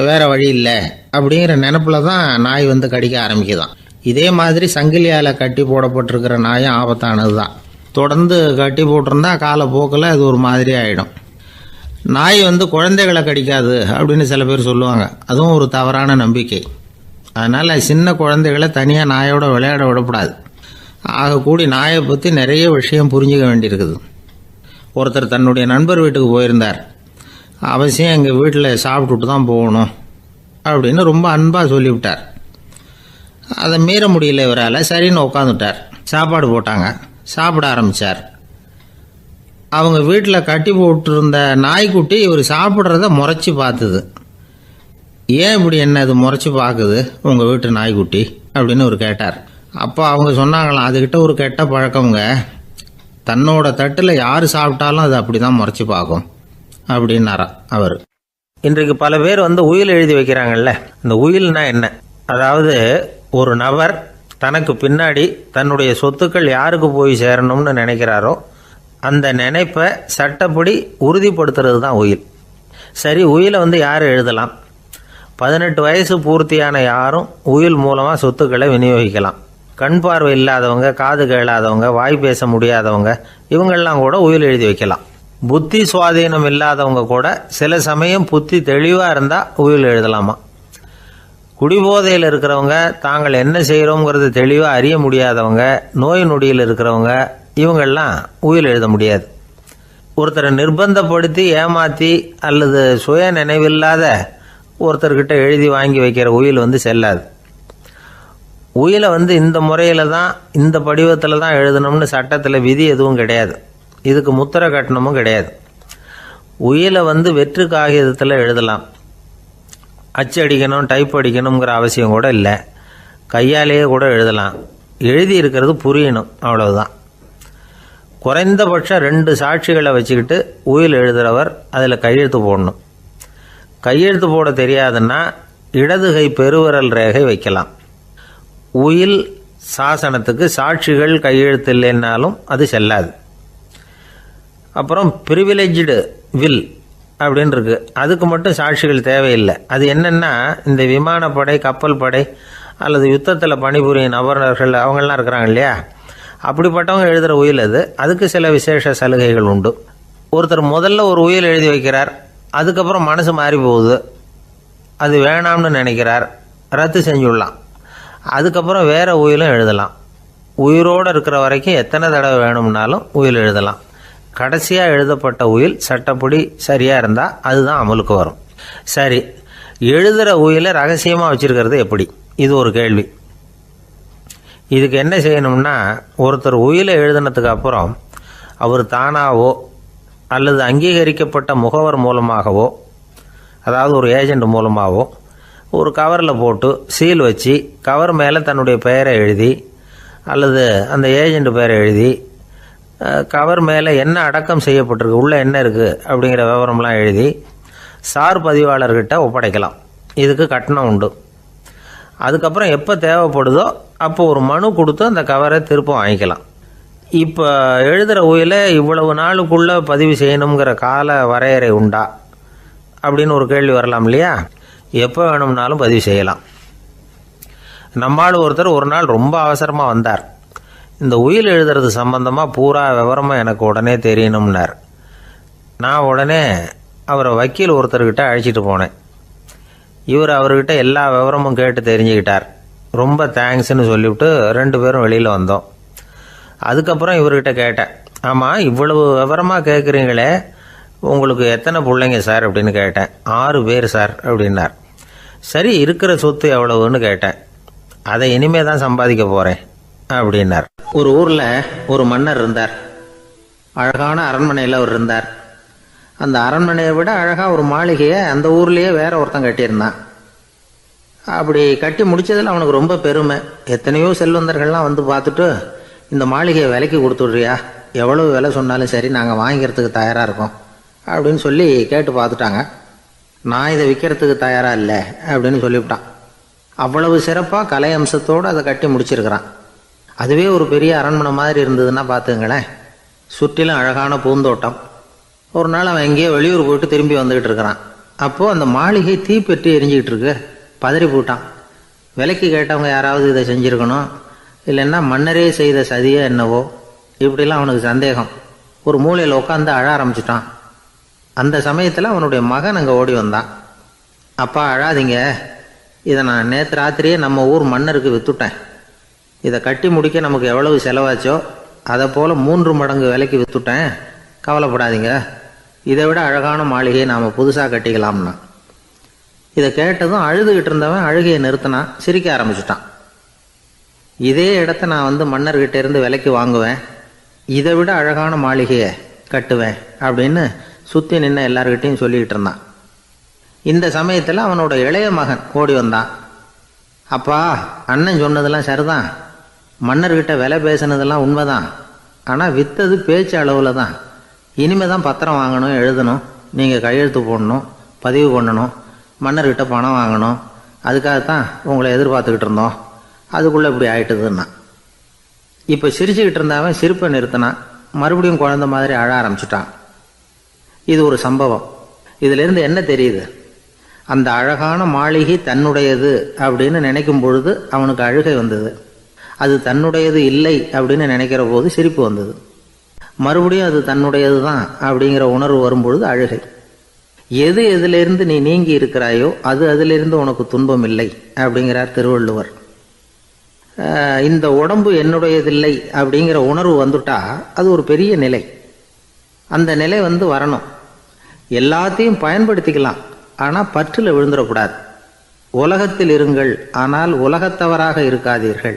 வேற வழி இல்லை அப்படிங்கிற நினப்பில் தான் நாய் கடிக்க ஆரம்பிக்குதான். இதே மாதிரி சங்கிலியால் கட்டி போடப்பட்டிருக்கிற நாயும் ஆபத்தானது தான். தொடர்ந்து கட்டி போட்டிருந்தா காலப்போக்கில் அது ஒரு மாதிரி ஆகிடும். நாய் குழந்தைகளை கடிக்காது அப்படின்னு சில பேர் சொல்லுவாங்க. அதுவும் ஒரு தவறான நம்பிக்கை. அதனால் சின்ன குழந்தைகளை தனியாக நாயோட விளையாட விடக்கூடாது. ஆகக்கூடி நாயை பற்றி நிறைய விஷயம் புரிஞ்சுக்க வேண்டியிருக்குது. ஒருத்தர் தன்னுடைய நண்பர் வீட்டுக்கு போயிருந்தார். அவசியம் எங்கள் வீட்டில் சாப்பிட்டுட்டு தான் போகணும் அப்படின்னு ரொம்ப அன்பாக சொல்லிவிட்டார். அதை மீற முடியல இவரால். சரின்னு உட்காந்துட்டார். சாப்பாடு போட்டாங்க, சாப்பிட ஆரம்பித்தார். அவங்க வீட்டில் கட்டி போட்டிருந்த நாய்க்குட்டி இவர் சாப்பிட்றத முறைச்சி பார்த்துது. ஏன் இப்படி என்ன இது முறைச்சி பார்க்குது உங்கள் வீட்டு நாய்க்குட்டி அப்படின்னு இவர் கேட்டார். அப்போ அவங்க சொன்னாங்களாம், அதுகிட்ட ஒரு கெட்ட பழக்கம்ங்க, தன்னோட தட்டில் யார் சாப்பிட்டாலும் அது அப்படி தான் முறைச்சி பார்க்கும் அப்படின்னாரா அவர். இன்றைக்கு பல பேர் உயில் எழுதி வைக்கிறாங்கல்ல. இந்த உயில்னா என்ன? அதாவது ஒரு நபர் தனக்கு பின்னாடி தன்னுடைய சொத்துக்கள் யாருக்கு போய் சேரணும்னு நினைக்கிறாரோ அந்த நினைப்பை சட்டப்படி உறுதிப்படுத்துறது தான் உயில். சரி, உயிலை யார் எழுதலாம்? 18 வயசு பூர்த்தியான யாரும் உயில் மூலமாக சொத்துக்களை விநியோகிக்கலாம். கண் பார்வை இல்லாதவங்க, காது கேளாதவங்க, வாய் பேச முடியாதவங்க, இவங்கெல்லாம் கூட உயில் எழுதி வைக்கலாம். புத்தி சுவாதீனம் இல்லாதவங்க கூட சில சமயம் புத்தி தெளிவாக இருந்தால் உயில் எழுதலாமா. குடிபோதையில் இருக்கிறவங்க, தாங்கள் என்ன செய்கிறோங்கிறது தெளிவாக அறிய முடியாதவங்க, நோய் நொடியில் இருக்கிறவங்க, இவங்கெல்லாம் உயில் எழுத முடியாது. ஒருத்தரை நிர்பந்தப்படுத்தி ஏமாற்றி அல்லது சுய நினைவில்லாத ஒருத்தர்கிட்ட எழுதி வாங்கி வைக்கிற உயில் செல்லாது. உயிலை இந்த முறையில் தான், இந்த படிவத்தில் தான் எழுதணும்னு சட்டத்தில் விதி எதுவும் கிடையாது. இதுக்கு முத்திரை கட்டணமும் கிடையாது. உயிலை வெற்று காகிதத்தில் எழுதலாம். அச்சு அடிக்கணும், டைப் அடிக்கணுங்கிற அவசியம் கூட இல்லை. கையாலேயே கூட எழுதலாம். எழுதி இருக்கிறது புரியணும், அவ்வளவுதான். குறைந்தபட்சம் 2 சாட்சிகளை வச்சுக்கிட்டு உயில் எழுதுகிறவர் அதில் கையெழுத்து போடணும். கையெழுத்து போட தெரியாதுன்னா இடது கை பெருவிரல் ரேகை வைக்கலாம். உயில் சாசனத்துக்கு சாட்சிகள் கையெழுத்து இல்லைன்னாலும் அது செல்லாது. அப்புறம் ப்ரிவிலேஜ்டு வில் அப்படின்னு இருக்கு. அதுக்கு மட்டும் சாட்சிகள் தேவையில்லை. அது என்னென்னா, இந்த விமானப்படை, கப்பல் படை அல்லது யுத்தத்தில் பணிபுரியும் நபர்கள் அவங்கெல்லாம் இருக்கிறாங்க இல்லையா, அப்படிப்பட்டவங்க எழுதுகிற உயில் அது. அதுக்கு சில விசேஷ சலுகைகள் உண்டு. ஒருத்தர் முதல்ல ஒரு உயில் எழுதி வைக்கிறார், அதுக்கப்புறம் மனசு மாறி போகுது, அது வேணாம்னு நினைக்கிறார், ரத்து செஞ்சுடலாம். அதுக்கப்புறம் வேற உயிலும் எழுதலாம். உயிரோடு இருக்கிற வரைக்கும் எத்தனை தடவை வேணும்னாலும் உயில் எழுதலாம். கடைசியாக எழுதப்பட்ட உயில் சட்டப்படி சரியாக இருந்தால் அதுதான் அமலுக்கு வரும். சரி, எழுதுகிற உயிலை ரகசியமாக வச்சுருக்கிறது எப்படி? இது ஒரு கேள்வி. இதுக்கு என்ன செய்யணும்னா, ஒருத்தர் உயிலை எழுதினதுக்கு அப்புறம் அவர் தானாவோ அல்லது அங்கீகரிக்கப்பட்ட முகவர் மூலமாகவோ, அதாவது ஒரு ஏஜெண்ட் மூலமாகவோ, ஒரு கவரில் போட்டு சீல் வச்சு கவர் மேலே தன்னுடைய பெயரை எழுதி அல்லது அந்த ஏஜெண்ட் பெயரை எழுதி கவர் மேலே என்ன அடக்கம் செய்யப்பட்டிருக்கு, உள்ளே என்ன இருக்குது அப்படிங்கிற விவரம்லாம் எழுதி சார் பதிவாளர்கிட்ட ஒப்படைக்கலாம். இதுக்கு கட்டணம் உண்டு. அதுக்கப்புறம் எப்போ தேவைப்படுதோ அப்போ ஒரு மனு கொடுத்து அந்த கவரை திரும்ப வாங்கிக்கலாம். இப்போ எழுதுகிற உயிலை இவ்வளவு நாளுக்குள்ளே பதிவு செய்யணுங்கிற கால வரையறை உண்டா அப்படின்னு ஒரு கேள்வி வரலாம் இல்லையா? எப்போ வேணும்னாலும் பதிவு செய்யலாம். நம்மால் ஒருத்தர் ஒரு நாள் ரொம்ப அவசரமாக வந்தார். இந்த உயில் எழுதுறது சம்பந்தமாக பூரா விவரமாக எனக்கு உடனே தெரியணும்னார். நான் உடனே அவரை வக்கீல் ஒருத்தர்கிட்ட அழைச்சிட்டு போனேன். இவர் அவர்கிட்ட எல்லா விவரமும் கேட்டு தெரிஞ்சுக்கிட்டார். ரொம்ப தேங்க்ஸ்ன்னு சொல்லிவிட்டு 2 பேரும் வெளியில் வந்தோம். அதுக்கப்புறம் இவர்கிட்ட கேட்டேன், ஆமாம் இவ்வளவு விவரமாக கேட்குறீங்களே, உங்களுக்கு எத்தனை பிள்ளைங்க சார் அப்படின்னு கேட்டேன். 6 பேர் சார் அப்படின்னார். சரி, இருக்கிற சொத்து எவ்வளவுன்னு கேட்டேன். அதை இனிமே தான் சம்பாதிக்க போகிறேன் அப்படின்னார். ஒரு ஊரில் ஒரு மன்னர் இருந்தார். அழகான அரண்மனையில் அவர் இருந்தார். அந்த அரண்மனையை விட அழகாக ஒரு மாளிகையை அந்த ஊர்லேயே வேற ஒருத்தன் கட்டியிருந்தான். அப்படி கட்டி முடித்ததில் அவனுக்கு ரொம்ப பெருமை. எத்தனையோ செல்வந்தர்கள்லாம் பார்த்துட்டு, இந்த மாளிகையை விலைக்கு கொடுத்துட்றியா, எவ்வளவு விலை சொன்னாலும் சரி நாங்கள் வாங்கிக்கிறதுக்கு தயாராக இருக்கோம் அப்படின்னு சொல்லி கேட்டு பார்த்துட்டாங்க. நான் இதை விற்கிறதுக்கு தயாராக இல்லை அப்படின்னு சொல்லிவிட்டான். அவ்வளவு சிறப்பாக கலை அம்சத்தோடு அதை கட்டி முடிச்சிருக்கிறான். அதுவே ஒரு பெரிய அரண்மனை மாதிரி இருந்ததுன்னா பார்த்துங்களேன். சுற்றிலும் அழகான பூந்தோட்டம். ஒரு நாள் அவன் எங்கேயோ வெளியூர் போயிட்டு திரும்பி வந்துக்கிட்டு இருக்கிறான். அப்போது அந்த மாளிகை தீப்பெட்டி எரிஞ்சிக்கிட்டு இருக்கு. பதறி போட்டான். விலைக்கு கேட்டவங்க யாராவது இதை செஞ்சுருக்கணும், இல்லைன்னா மன்னரே செய்த சதியே என்னவோ, இப்படிலாம் அவனுக்கு சந்தேகம். ஒரு மூலையில் உட்காந்து அழ ஆரம்பிச்சிட்டான். அந்த சமயத்தில் அவனுடைய மகன் அங்கே ஓடி வந்தான். அப்பா அழாதீங்க, இதை நான் நேற்று ராத்திரியே நம்ம ஊர் மன்னருக்கு விற்றுட்டேன். இதை கட்டி முடிக்க நமக்கு எவ்வளவு செலவாச்சோ அதை போல் 3 மடங்கு விலைக்கு விற்றுட்டேன், கவலைப்படாதீங்க. இதை விட அழகான மாளிகையை நாம் புதுசாக கட்டிக்கலாம்னா. இதை கேட்டதும் அழுதுகிட்டு இருந்தவன் அழுகையை நிறுத்தினான், சிரிக்க ஆரம்பிச்சிட்டான். இதே இடத்த நான் மன்னர்கிட்ட இருந்து விலைக்கு வாங்குவேன், இதை விட அழகான மாளிகையை கட்டுவேன் அப்படின்னு சுற்றி நின்று எல்லார்கிட்டையும் சொல்லிக்கிட்டு இருந்தான். இந்த சமயத்தில் அவனோட இளைய மகன் ஓடி வந்தான். அப்பா, அண்ணன் சொன்னதெல்லாம் சரிதான், மன்னர்கிட்ட விலை பேசினதெல்லாம் உண்மைதான், ஆனால் விற்றது பேச்சு அளவில் தான். இனிமேல் தான் பத்திரம் வாங்கணும், எழுதணும், நீங்கள் கையெழுத்து போடணும், பதிவு பண்ணணும், மன்னர்கிட்ட பணம் வாங்கணும். அதுக்காகத்தான் உங்களை எதிர்பார்த்துக்கிட்டு இருந்தோம். அதுக்குள்ளே இப்படி ஆயிட்டுதுன்னா. இப்போ சிரிச்சுக்கிட்டு இருந்தவன் சிரிப்பை நிறுத்தினான். மறுபடியும் குழந்தை மாதிரி அழ ஆரம்பிச்சுட்டான். இது ஒரு சம்பவம். இதிலிருந்து என்ன தெரியுது? அந்த அழகான மாளிகை தன்னுடையது அப்படின்னு நினைக்கும் பொழுது அவனுக்கு அழுகை வந்தது. அது தன்னுடையது இல்லை அப்படின்னு நினைக்கிற போது சிரிப்பு வந்தது. மறுபடியும் அது தன்னுடையது தான் அப்படிங்கிற உணர்வு வரும்பொழுது அழுகை. எது எதிலிருந்து நீ நீங்கி இருக்கிறாயோ அது அதிலிருந்து உனக்கு துன்பம் இல்லை அப்படிங்கிறார் திருவள்ளுவர். இந்த உடம்பு என்னுடையதில்லை அப்படிங்கிற உணர்வு வந்துட்டா அது ஒரு பெரிய நிலை. அந்த நிலை வரணும். எல்லாத்தையும் பயன்படுத்திக்கலாம், ஆனால் பற்றில் விழுந்துடக்கூடாது. உலகத்தில் இருங்கள், ஆனால் உலகத்தவராக இருக்காதீர்கள்.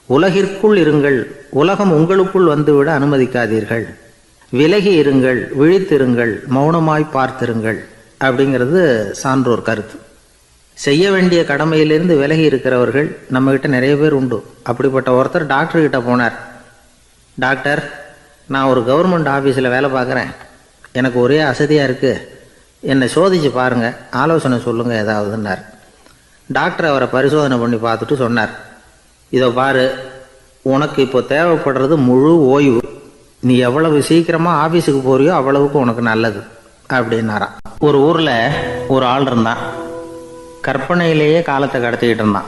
உலகிற்குள் இருங்கள், உலகம் உங்களுக்குள் வந்துவிட அனுமதிக்காதீர்கள். விலகி இருங்கள், விழித்திருங்கள், மௌனமாய் பார்த்திருங்கள் அப்படிங்கிறது சான்றோர் கருத்து. செய்ய வேண்டிய கடமையிலிருந்து விலகி இருக்கிறவர்கள் நம்மகிட்ட நிறைய பேர் உண்டு. அப்படிப்பட்ட ஒருத்தர் டாக்டர்கிட்ட போனார். டாக்டர், நான் ஒரு கவர்மெண்ட் ஆஃபீஸில் வேலை பார்க்குறேன், எனக்கு ஒரே அசதியாக இருக்குது, என்னை சோதிச்சு பாருங்கள், ஆலோசனை சொல்லுங்கள் ஏதாவதுன்னார். டாக்டர் அவரை பரிசோதனை பண்ணி பார்த்துட்டு சொன்னார், இதோ பாரு, உனக்கு இப்போ தேவைப்படுறது முழு ஓய்வு. நீ எவ்வளவு சீக்கிரமாக ஆஃபீஸுக்கு போறியோ அவ்வளவுக்கு உனக்கு நல்லது அப்படின்னாராம். ஒரு ஊரில் ஒரு ஆள் இருந்தான். கற்பனையிலேயே காலத்தை கடத்திக்கிட்டு இருந்தான்.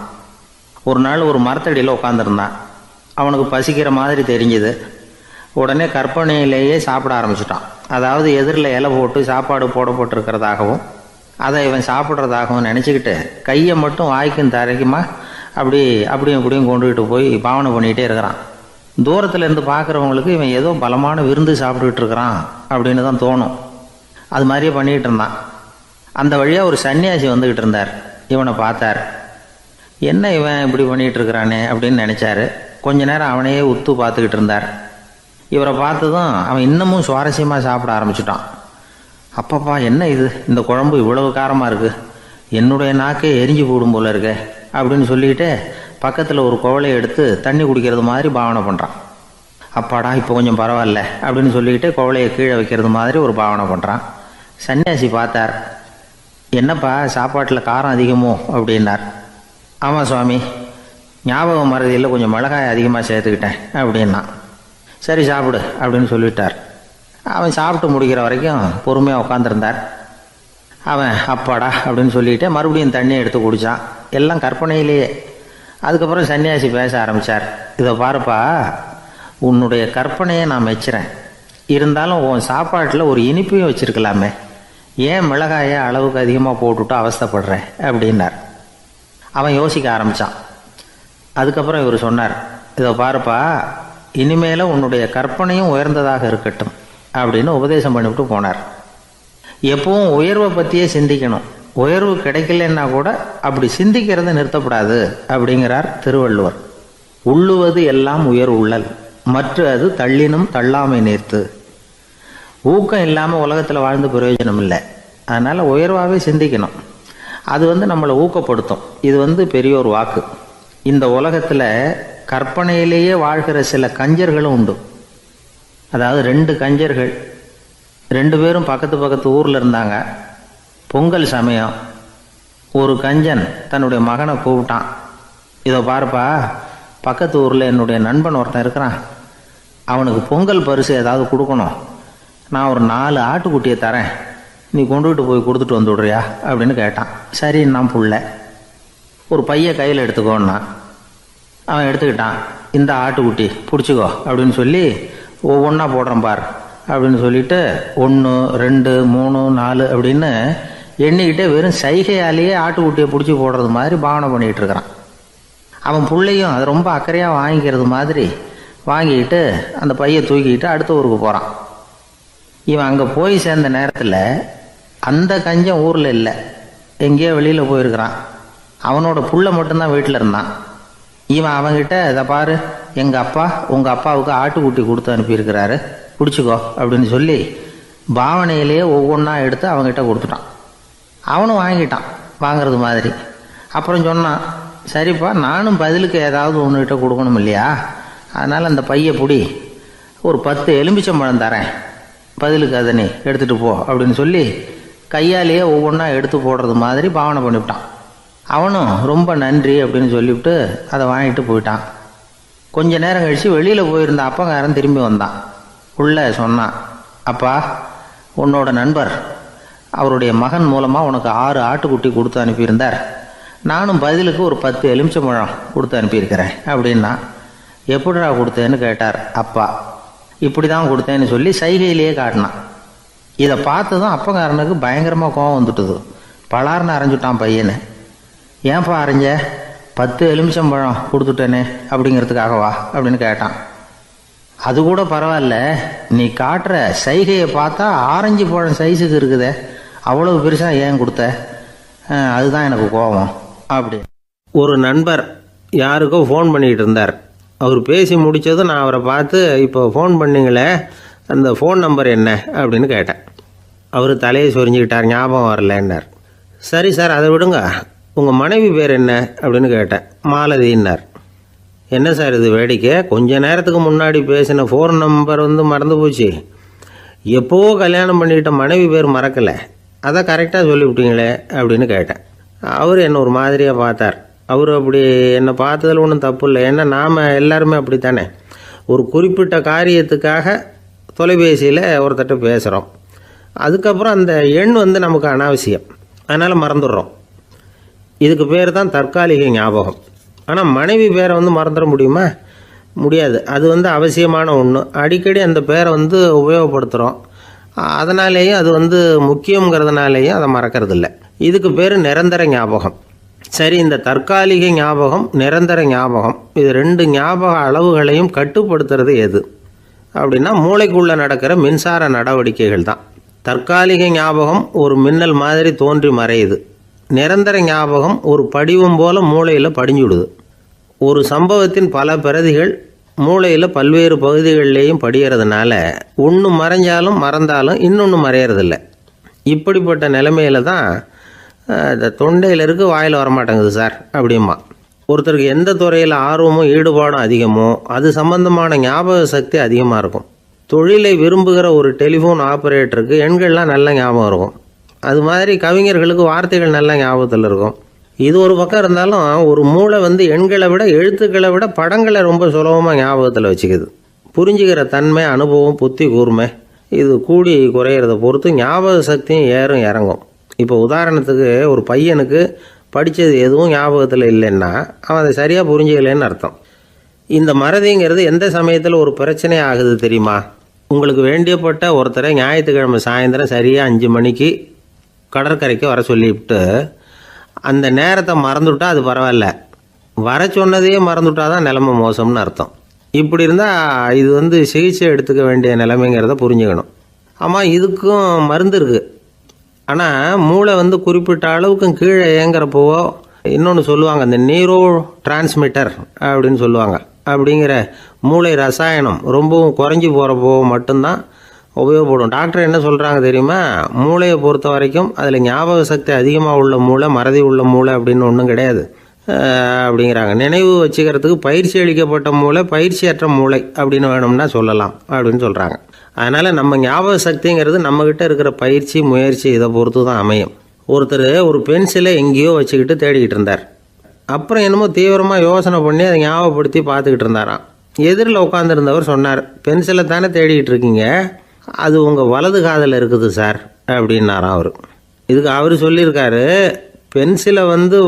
ஒரு நாள் ஒரு மரத்தடியில் உட்காந்துருந்தான். அவனுக்கு பசிக்கிற மாதிரி தெரிஞ்சுது. உடனே கற்பனையிலேயே சாப்பிட ஆரம்பிச்சிட்டான். அதாவது எதிரில் இலை போட்டு சாப்பாடு போடப்பட்டிருக்கிறதாகவும் அதை இவன் சாப்பிட்றதாகவும் நினச்சிக்கிட்டு கையை மட்டும் வாய்க்கும் தரைக்குமா அப்படியும் இப்படியும் கொண்டுகிட்டு போய் பாவனை பண்ணிக்கிட்டே இருக்கிறான். தூரத்தில் இருந்து பார்க்குறவங்களுக்கு இவன் ஏதோ பலமான விருந்து சாப்பிட்டுக்கிட்டு இருக்கிறான் அப்படின்னு தான் தோணும். அது மாதிரியே பண்ணிக்கிட்டு இருந்தான். அந்த வழியாக ஒரு சன்னியாசி வந்துக்கிட்டு இருந்தார். இவனை பார்த்தார். என்ன இவன் இப்படி பண்ணிகிட்டு இருக்கிறானே அப்படின்னு நினச்சாரு. கொஞ்ச நேரம் அவனையே உத்து பார்த்துக்கிட்டு இருந்தார். இவரை பார்த்ததும் அவன் இன்னமும் சுவாரஸ்யமாக சாப்பிட ஆரம்பிச்சிட்டான். அப்பப்பா, என்ன இது, இந்த குழம்பு இவ்வளவு காரமாக இருக்குது, என்னுடைய நாக்கே எரிஞ்சு போடும் போல இருக்கு அப்படின்னு சொல்லிக்கிட்டு பக்கத்தில் ஒரு குவளையை எடுத்து தண்ணி குடிக்கிறது மாதிரி பாவனை பண்ணுறான். அப்பாடா, இப்போ கொஞ்சம் பரவாயில்ல அப்படின்னு சொல்லிக்கிட்டு குவளையை கீழே வைக்கிறது மாதிரி ஒரு பாவனை பண்ணுறான். சன்னியாசி பார்த்தார். என்னப்பா, சாப்பாட்டில் காரம் அதிகமோ அப்படின்னார். ஆமாம் சுவாமி, ஞாபகம் மறதியில் கொஞ்சம் மிளகாய் அதிகமாக சேர்த்துக்கிட்டேன் அப்படின்னா. சரி சாப்பிடு அப்படின்னு சொல்லிட்டார். அவன் சாப்பிட்டு முடிக்கிற வரைக்கும் பொறுமையாக உட்காந்துருந்தார். அவன் அப்பாடா அப்படின்னு சொல்லிட்டு மறுபடியும் தண்ணியை எடுத்து குடித்தான். எல்லாம் கற்பனையிலேயே. அதுக்கப்புறம் சன்னியாசி பேச ஆரம்பித்தார். இதை பாருப்பா, உன்னுடைய கற்பனையை நான் மெச்சுறேன், இருந்தாலும் உன் சாப்பாட்டில் ஒரு இனிப்பையும் வச்சுருக்கலாமே, ஏன் மிளகாயை அளவுக்கு அதிகமாக போட்டுவிட்டு அவஸ்தைப்படுறேன் அப்படின்னார். அவன் யோசிக்க ஆரம்பித்தான். அதுக்கப்புறம் இவர் சொன்னார், இதை பாருப்பா, இனிமேல உன்னுடைய கற்பனையும் உயர்ந்ததாக இருக்கட்டும் அப்படின்னு உபதேசம் பண்ணிவிட்டு போனார். எப்பவும் உயர்வை பற்றியே சிந்திக்கணும். உயர்வு கிடைக்கலன்னா கூட அப்படி சிந்திக்கிறத நிறுத்தப்படாது அப்படிங்கிறார் திருவள்ளுவர். உள்ளுவது எல்லாம் உயர் உள்ளல், மற்ற அது தள்ளினும் தள்ளாமை நேர்த்து. ஊக்கம் இல்லாமல் உலகத்தில் வாழ்ந்து பிரயோஜனம் இல்லை. அதனால் உயர்வாகவே சிந்திக்கணும். அது நம்மளை ஊக்கப்படுத்தும். இது பெரியோர் வாக்கு. இந்த உலகத்தில் கற்பனையிலேயே வாழ்கிற சில கஞ்சர்களும் உண்டு. அதாவது 2 கஞ்சர்கள், 2 பேரும் பக்கத்து ஊரில் இருந்தாங்க. பொங்கல் சமயம் ஒரு கஞ்சன் தன்னுடைய மகனை கூப்பிட்டான். இதோ பாருப்பா, பக்கத்து ஊரில் என்னுடைய நண்பன் ஒருத்தன் இருக்கிறான், அவனுக்கு பொங்கல் பரிசு ஏதாவது கொடுக்கணும், நான் ஒரு 4 ஆட்டுக்குட்டியை தரேன், நீ கொண்டுகிட்டு போய் கொடுத்துட்டு வந்து விடுறியா அப்படின்னு கேட்டான். சரி, நான் புள்ள ஒரு பைய கையில் எடுத்துக்கோன்னா. அவன் எடுத்துக்கிட்டான். இந்த ஆட்டுக்குட்டி பிடிச்சிக்கோ அப்படின்னு சொல்லி ஒவ்வொன்றா போடுறேன் பார் அப்படின்னு சொல்லிட்டு 1 2 3 4 அப்படின்னு எண்ணிக்கிட்டே வெறும் சைகையாலேயே ஆட்டுக்குட்டியை பிடிச்சி போடுறது மாதிரி பாவனை பண்ணிகிட்டு இருக்கிறான். அவன் பிள்ளையும் அதை ரொம்ப அக்கறையாக வாங்கிக்கிறது மாதிரி வாங்கிக்கிட்டு அந்த பையை தூக்கிக்கிட்டு அடுத்த ஊருக்கு போகிறான். இவன் அங்கே போய் சேர்ந்த நேரத்தில் அந்த கஞ்சன் ஊரில் இல்லை, எங்கேயோ வெளியில் போயிருக்கிறான். அவனோட புள்ள மட்டும்தான் வீட்டில் இருந்தான். இவன் அவன்கிட்ட, இதை பாரு, எங்கள் அப்பா உங்கள் அப்பாவுக்கு ஆட்டுக்குட்டி கொடுத்து அனுப்பியிருக்கிறாரு, பிடிச்சிக்கோ அப்படின்னு சொல்லி பாவனையிலேயே ஒவ்வொன்றா எடுத்து அவங்ககிட்ட கொடுத்துட்டான். அவனும் வாங்கிட்டான் வாங்கிறது மாதிரி. அப்புறம் சொன்னான், சரிப்பா, நானும் பதிலுக்கு ஏதாவது ஒன்றுகிட்ட கொடுக்கணும் இல்லையா, அதனால் அந்த பைய பிடி, ஒரு 10 எலுமிச்சம்பழம் தரேன், பதிலுக்கு அதை நீ எடுத்துகிட்டு போ அப்படின்னு சொல்லி கையாலேயே ஒவ்வொன்றா எடுத்து போடுறது மாதிரி பாவனை பண்ணிவிட்டான். அவனும் ரொம்ப நன்றி அப்படின்னு சொல்லிவிட்டு அதை வாங்கிட்டு போயிட்டான். கொஞ்ச நேரம் கழித்து வெளியில் போயிருந்த அப்பங்காரன் திரும்பி வந்தான். உள்ளே சொன்னான், அப்பா, உன்னோட நண்பர் அவருடைய மகன் மூலமாக உனக்கு 6 ஆட்டுக்குட்டி கொடுத்து அனுப்பியிருந்தார், நானும் பதிலுக்கு ஒரு 10 எலுமிச்சம்பழம் கொடுத்து அனுப்பியிருக்கிறேன் அப்படின்னா. எப்படிடா கொடுத்தேன்னு கேட்டார் அப்பா. இப்படி தான் கொடுத்தேன்னு சொல்லி சைகையிலேயே காட்டினான். இதை பார்த்ததும் அப்பங்காரனுக்கு பயங்கரமாக கோவம் வந்துட்டுது. பலார்னு அரைஞ்சுட்டான் பையனை. ஏன்ப்பா அரைஞ்ச? 10 எலுமிச்சம்பழம் கொடுத்துட்டேனே அப்படிங்கிறதுக்காகவா அப்படின்னு கேட்டான். அது கூட பரவாயில்ல, நீ காட்டுற சைகையை பார்த்தா ஆரஞ்சு பழம் சைஸுக்கு இருக்குதே, அவ்வளவு பெருசாக ஏன் கொடுத்த? அதுதான் எனக்கு கோபம் அப்படி. ஒரு நண்பர் யாருக்கோ ஃபோன் பண்ணிக்கிட்டு இருந்தார். அவர் பேசி முடித்ததும் நான் அவரை பார்த்து, இப்போ ஃபோன் பண்ணிங்களே, அந்த ஃபோன் நம்பர் என்ன அப்படின்னு கேட்டேன். அவர் தலையை சொரிஞ்சுக்கிட்டார், ஞாபகம் வரலன்னார். சரி சார், அதை விடுங்க, உங்கள் மனைவி பேர் என்ன அப்படின்னு கேட்டேன். மாலதின்னார். என்ன சார் இது வேடிக்கை, கொஞ்ச நேரத்துக்கு முன்னாடி பேசின ஃபோன் நம்பர் மறந்து போச்சு, எப்போவோ கல்யாணம் பண்ணிக்கிட்ட மனைவி பேர் மறக்கலை, அதை கரெக்டாக சொல்லிவிட்டீங்களே அப்படின்னு கேட்டேன். அவர் என்ன ஒரு மாதிரியாக பார்த்தார். அவர் அப்படி என்னை பார்த்ததில் ஒன்றும் தப்பு இல்லை, ஏன்னா நாம் எல்லாருமே அப்படித்தானே, ஒரு குறிப்பிட்ட காரியத்துக்காக தொலைபேசியில் ஒருத்தட்ட பேசுகிறோம், அதுக்கப்புறம் அந்த எண் நமக்கு அனாவசியம், அதனால் மறந்துடுறோம். இதுக்கு பேர் தான் தற்காலிக ஞாபகம். ஆனால் மனைவி பேரை மறந்துட முடியுமா? முடியாது. அது அவசியமான ஒன்று. அடிக்கடி அந்த பேரை உபயோகப்படுத்துகிறோம், அதனாலேயும் அது முக்கியங்கிறதுனாலேயும் அதை மறக்கறதில்ல. இதுக்கு பேர் நிரந்தர ஞாபகம். சரி, இந்த தற்காலிக ஞாபகம், நிரந்தர ஞாபகம், இது 2 ஞாபக அளவுகளையும் கட்டுப்படுத்துறது எது அப்படின்னா மூளைக்குள்ளே நடக்கிற மின்சார நடவடிக்கைகள் தான். தற்காலிக ஞாபகம் ஒரு மின்னல் மாதிரி தோன்றி மறையுது. நிரந்தர ஞாபகம் ஒரு படிவம் போல் மூளையில் படிஞ்சுடுது. ஒரு சம்பவத்தின் பல பிரதிகள் மூளையில் பல்வேறு பகுதிகளிலேயும் படிகிறதுனால ஒன்று மறைஞ்சாலும் மறந்தாலும் இன்னொன்று மறையறதில்ல. இப்படிப்பட்ட நிலைமையில தான் இந்த தொண்டையில் இருக்கு, வாயில் வரமாட்டேங்குது சார் அப்படிமா. ஒருத்தருக்கு எந்த துறையில் ஆர்வமும் ஈடுபாடும் அதிகமோ அது சம்பந்தமான ஞாபக சக்தி அதிகமாக இருக்கும். தொழிலை விரும்புகிற ஒரு டெலிஃபோன் ஆப்ரேட்டருக்கு எண்கள்லாம் நல்ல ஞாபகம் இருக்கும். அது மாதிரி கவிஞர்களுக்கு வார்த்தைகள் நல்ல ஞாபகத்தில் இருக்கும். இது ஒரு பக்கம் இருந்தாலும் ஒரு மூளை எண்களை விட எழுத்துக்களை விட படங்களை ரொம்ப சுலபமாக ஞாபகத்தில் வச்சுக்குது. புரிஞ்சுக்கிற தன்மை, அனுபவம், புத்தி கூர்மை இது கூடி குறையிறத பொறுத்து ஞாபக சக்தியும் ஏறும் இறங்கும். இப்போ உதாரணத்துக்கு ஒரு பையனுக்கு படித்தது எதுவும் ஞாபகத்தில் இல்லைன்னா அவன் அதை சரியாக புரிஞ்சுக்கலைன்னு அர்த்தம். இந்த மறதிங்கிறது எந்த சமயத்தில் ஒரு பிரச்சனை ஆகுது தெரியுமா? உங்களுக்கு வேண்டியப்பட்ட ஒருத்தரை ஞாயிற்றுக்கிழமை சாயந்தரம் சரியாக 5 மணிக்கு கடற்கரைக்கு வர சொல்லிவிட்டு அந்த நேரத்தை மறந்துவிட்டா அது பரவாயில்ல, வர சொன்னதையே மறந்துவிட்டா தான் நிலைமை மோசம்னு அர்த்தம். இப்படி இருந்தால் இது சிகிச்சை எடுத்துக்க வேண்டிய நிலைமைங்கிறத புரிஞ்சுக்கணும். ஆமாம், இதுக்கும் மருந்து இருக்குது. ஆனால் மூளை குறிப்பிட்ட அளவுக்கும் கீழே இயங்குறப்போவோ இன்னொன்று சொல்லுவாங்க, இந்த நியூரோ டிரான்ஸ்மிட்டர் அப்படின்னு சொல்லுவாங்க. அப்படிங்கிற மூளை ரசாயனம் ரொம்பவும் குறைஞ்சி போகிறப்போ மட்டும்தான் உபயோகப்படும். டாக்டர் என்ன சொல்கிறாங்க தெரியுமா? மூளையை பொறுத்த வரைக்கும் அதில் ஞாபக சக்தி அதிகமாக உள்ள மூளை, மறதி உள்ள மூளை அப்படின்னு ஒன்றும் கிடையாது அப்படிங்கிறாங்க. நினைவு வச்சுக்கிறதுக்கு பயிற்சி அளிக்கப்பட்ட மூளை, பயிற்சியற்ற மூளை அப்படின்னு வேணும்னா சொல்லலாம் அப்படின்னு சொல்கிறாங்க. அதனால் நம்ம ஞாபக சக்திங்கிறது நம்மக்கிட்ட இருக்கிற பயிற்சி, முயற்சி இதை பொறுத்து தான் அமையும். ஒருத்தர் ஒரு பென்சிலை எங்கேயோ வச்சுக்கிட்டு தேடிக்கிட்டு இருந்தார். அப்புறம் என்னமோ தீவிரமாக யோசனை பண்ணி அதை ஞாபகப்படுத்தி பார்த்துக்கிட்டு இருந்தாராம். எதிரில் உட்காந்துருந்தவர் சொன்னார், பென்சிலை தானே தேடிக்கிட்டு இருக்கீங்க, அது உங்கள் வலது காதில் இருக்குது சார் அப்படின்னாராம் அவர். இதுக்கு அவர் சொல்லியிருக்காரு, பென்சிலை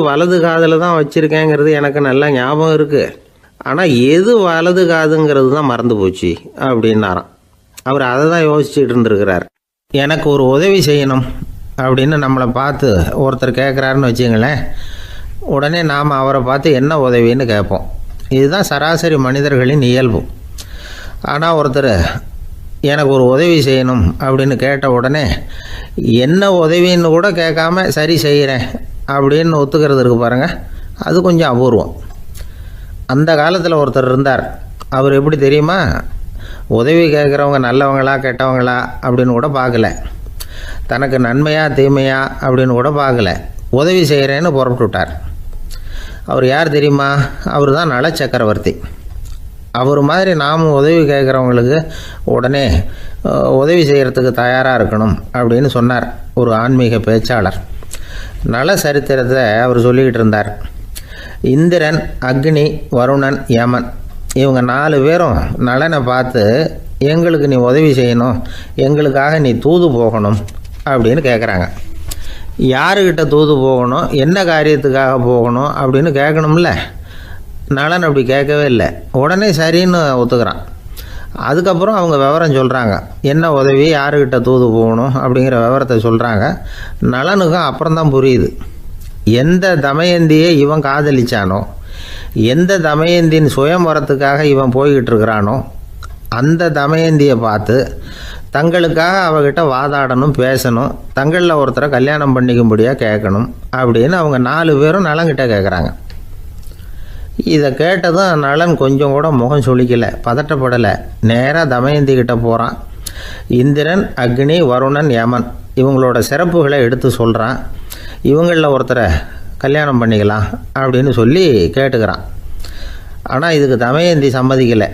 வலது காதில் தான் வச்சுருக்கேங்கிறது எனக்கு நல்லா ஞாபகம் இருக்குது, ஆனால் எது வலது காதுங்கிறது தான் மறந்து போச்சு அப்படின்னாராம். அவர் அதை தான் யோசிச்சுட்டு இருந்திருக்கிறார். எனக்கு ஒரு உதவி செய்யணும் அப்படின்னு நம்மளை பார்த்து ஒருத்தர் கேட்குறாருன்னு வச்சுங்களேன், உடனே நாம் அவரை பார்த்து என்ன உதவின்னு கேட்போம். இதுதான் சராசரி மனிதர்களின் இயல்பு. ஆனால் ஒருத்தர் எனக்கு ஒரு உதவி செய்யணும் அப்படின்னு கேட்ட உடனே என்ன உதவின்னு கூட கேட்காம சரி செய்கிறேன் அப்படின்னு ஒத்துக்கிறது இருக்கு பாருங்கள், அது கொஞ்சம் அபூர்வம். அந்த காலத்தில் ஒருத்தர் இருந்தார். அவர் எப்படி தெரியுமா? உதவி கேட்குறவங்க நல்லவங்களா கெட்டவங்களா அப்படின்னு கூட பார்க்கல, தனக்கு நன்மையா தீமையா அப்படின்னு கூட பார்க்கல, உதவி செய்கிறேன்னு புறப்பட்டு விட்டார். அவர் யார் தெரியுமா? அவர் தான் நல சக்கரவர்த்தி. அவர் மாதிரி நாமும் உதவி கேட்குறவங்களுக்கு உடனே உதவி செய்கிறதுக்கு தயாராக இருக்கணும் அப்படின்னு சொன்னார் ஒரு ஆன்மீக பேச்சாளர். நல சரித்திரத்தை அவர் சொல்லிக்கிட்டு இருந்தார். இந்திரன், அக்னி, வருணன், யமன் இவங்க 4 பேரும் நலனை பார்த்து, எங்களுக்கு நீ உதவி செய்யணும், எங்களுக்காக நீ தூது போகணும் அப்படின்னு கேட்குறாங்க. யாருக்கிட்ட தூது போகணும், என்ன காரியத்துக்காக போகணும் அப்படின்னு கேட்கணும்ல. நலன் அப்படி கேட்கவே இல்லை. உடனே சரின்னு ஒத்துக்கிறான். அதுக்கப்புறம் அவங்க விவரம் சொல்கிறாங்க, என்ன உதவி, யாருக்கிட்ட தூது போகணும் அப்படிங்கிற விவரத்தை சொல்கிறாங்க. நலனுக்கும் அப்புறம்தான் புரியுது, எந்த தமயந்தியை இவன் காதலிச்சானோ, எந்த தமயந்தின் சுயம்பரத்துக்காக இவன் போய்கிட்டு இருக்கிறானோ, அந்த தமயந்தியை பார்த்து தங்களுக்காக அவகிட்ட வாதாடணும், பேசணும், தங்களில் ஒருத்தரை கல்யாணம் பண்ணிக்கும்படியாக கேட்கணும் அப்படின்னு அவங்க 4 பேரும் நலன்கிட்ட கேட்குறாங்க. இதை கேட்டதும் நலன் கொஞ்சம் கூட முகம் சுளிக்கலை, பதட்டப்படலை. நேராக தமயந்தி கிட்ட போகிறான். இந்திரன், அக்னி, வருணன், யமன் இவங்களோட சிறப்புகளை எடுத்து சொல்கிறான். இவங்களில் ஒருத்தரை கல்யாணம் பண்ணிக்கலாம் அப்படின்னு சொல்லி கேட்டுக்கிறான். ஆனால் இதுக்கு தமயந்தி சம்மதிக்கலை.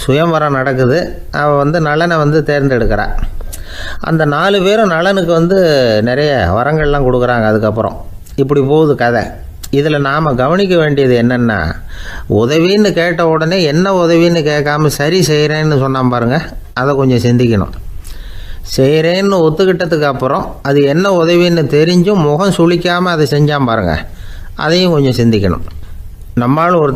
சுயம்பரம் நடக்குது, அவள் நலனை தேர்ந்தெடுக்கிறாள். அந்த 4 பேரும் நலனுக்கு நிறைய வரங்கள்லாம் கொடுக்குறாங்க. அதுக்கப்புறம் இப்படி போகுது கதை. இதில் நாம் கவனிக்க வேண்டியது என்னென்னா, உதவின்னு கேட்ட உடனே என்ன உதவின்னு கேட்காம சரி செய்கிறேன்னு சொன்னான் பாருங்கள், அதை கொஞ்சம் சிந்திக்கணும். செய்கிறேன்னு ஒத்துக்கிட்டதுக்கு அப்புறம் அது என்ன உதவின்னு தெரிஞ்சும் முகம் சுளிக்காமல் அதை செஞ்சான் பாருங்கள், அதையும் கொஞ்சம் சிந்திக்கணும். நம்மால் ஒரு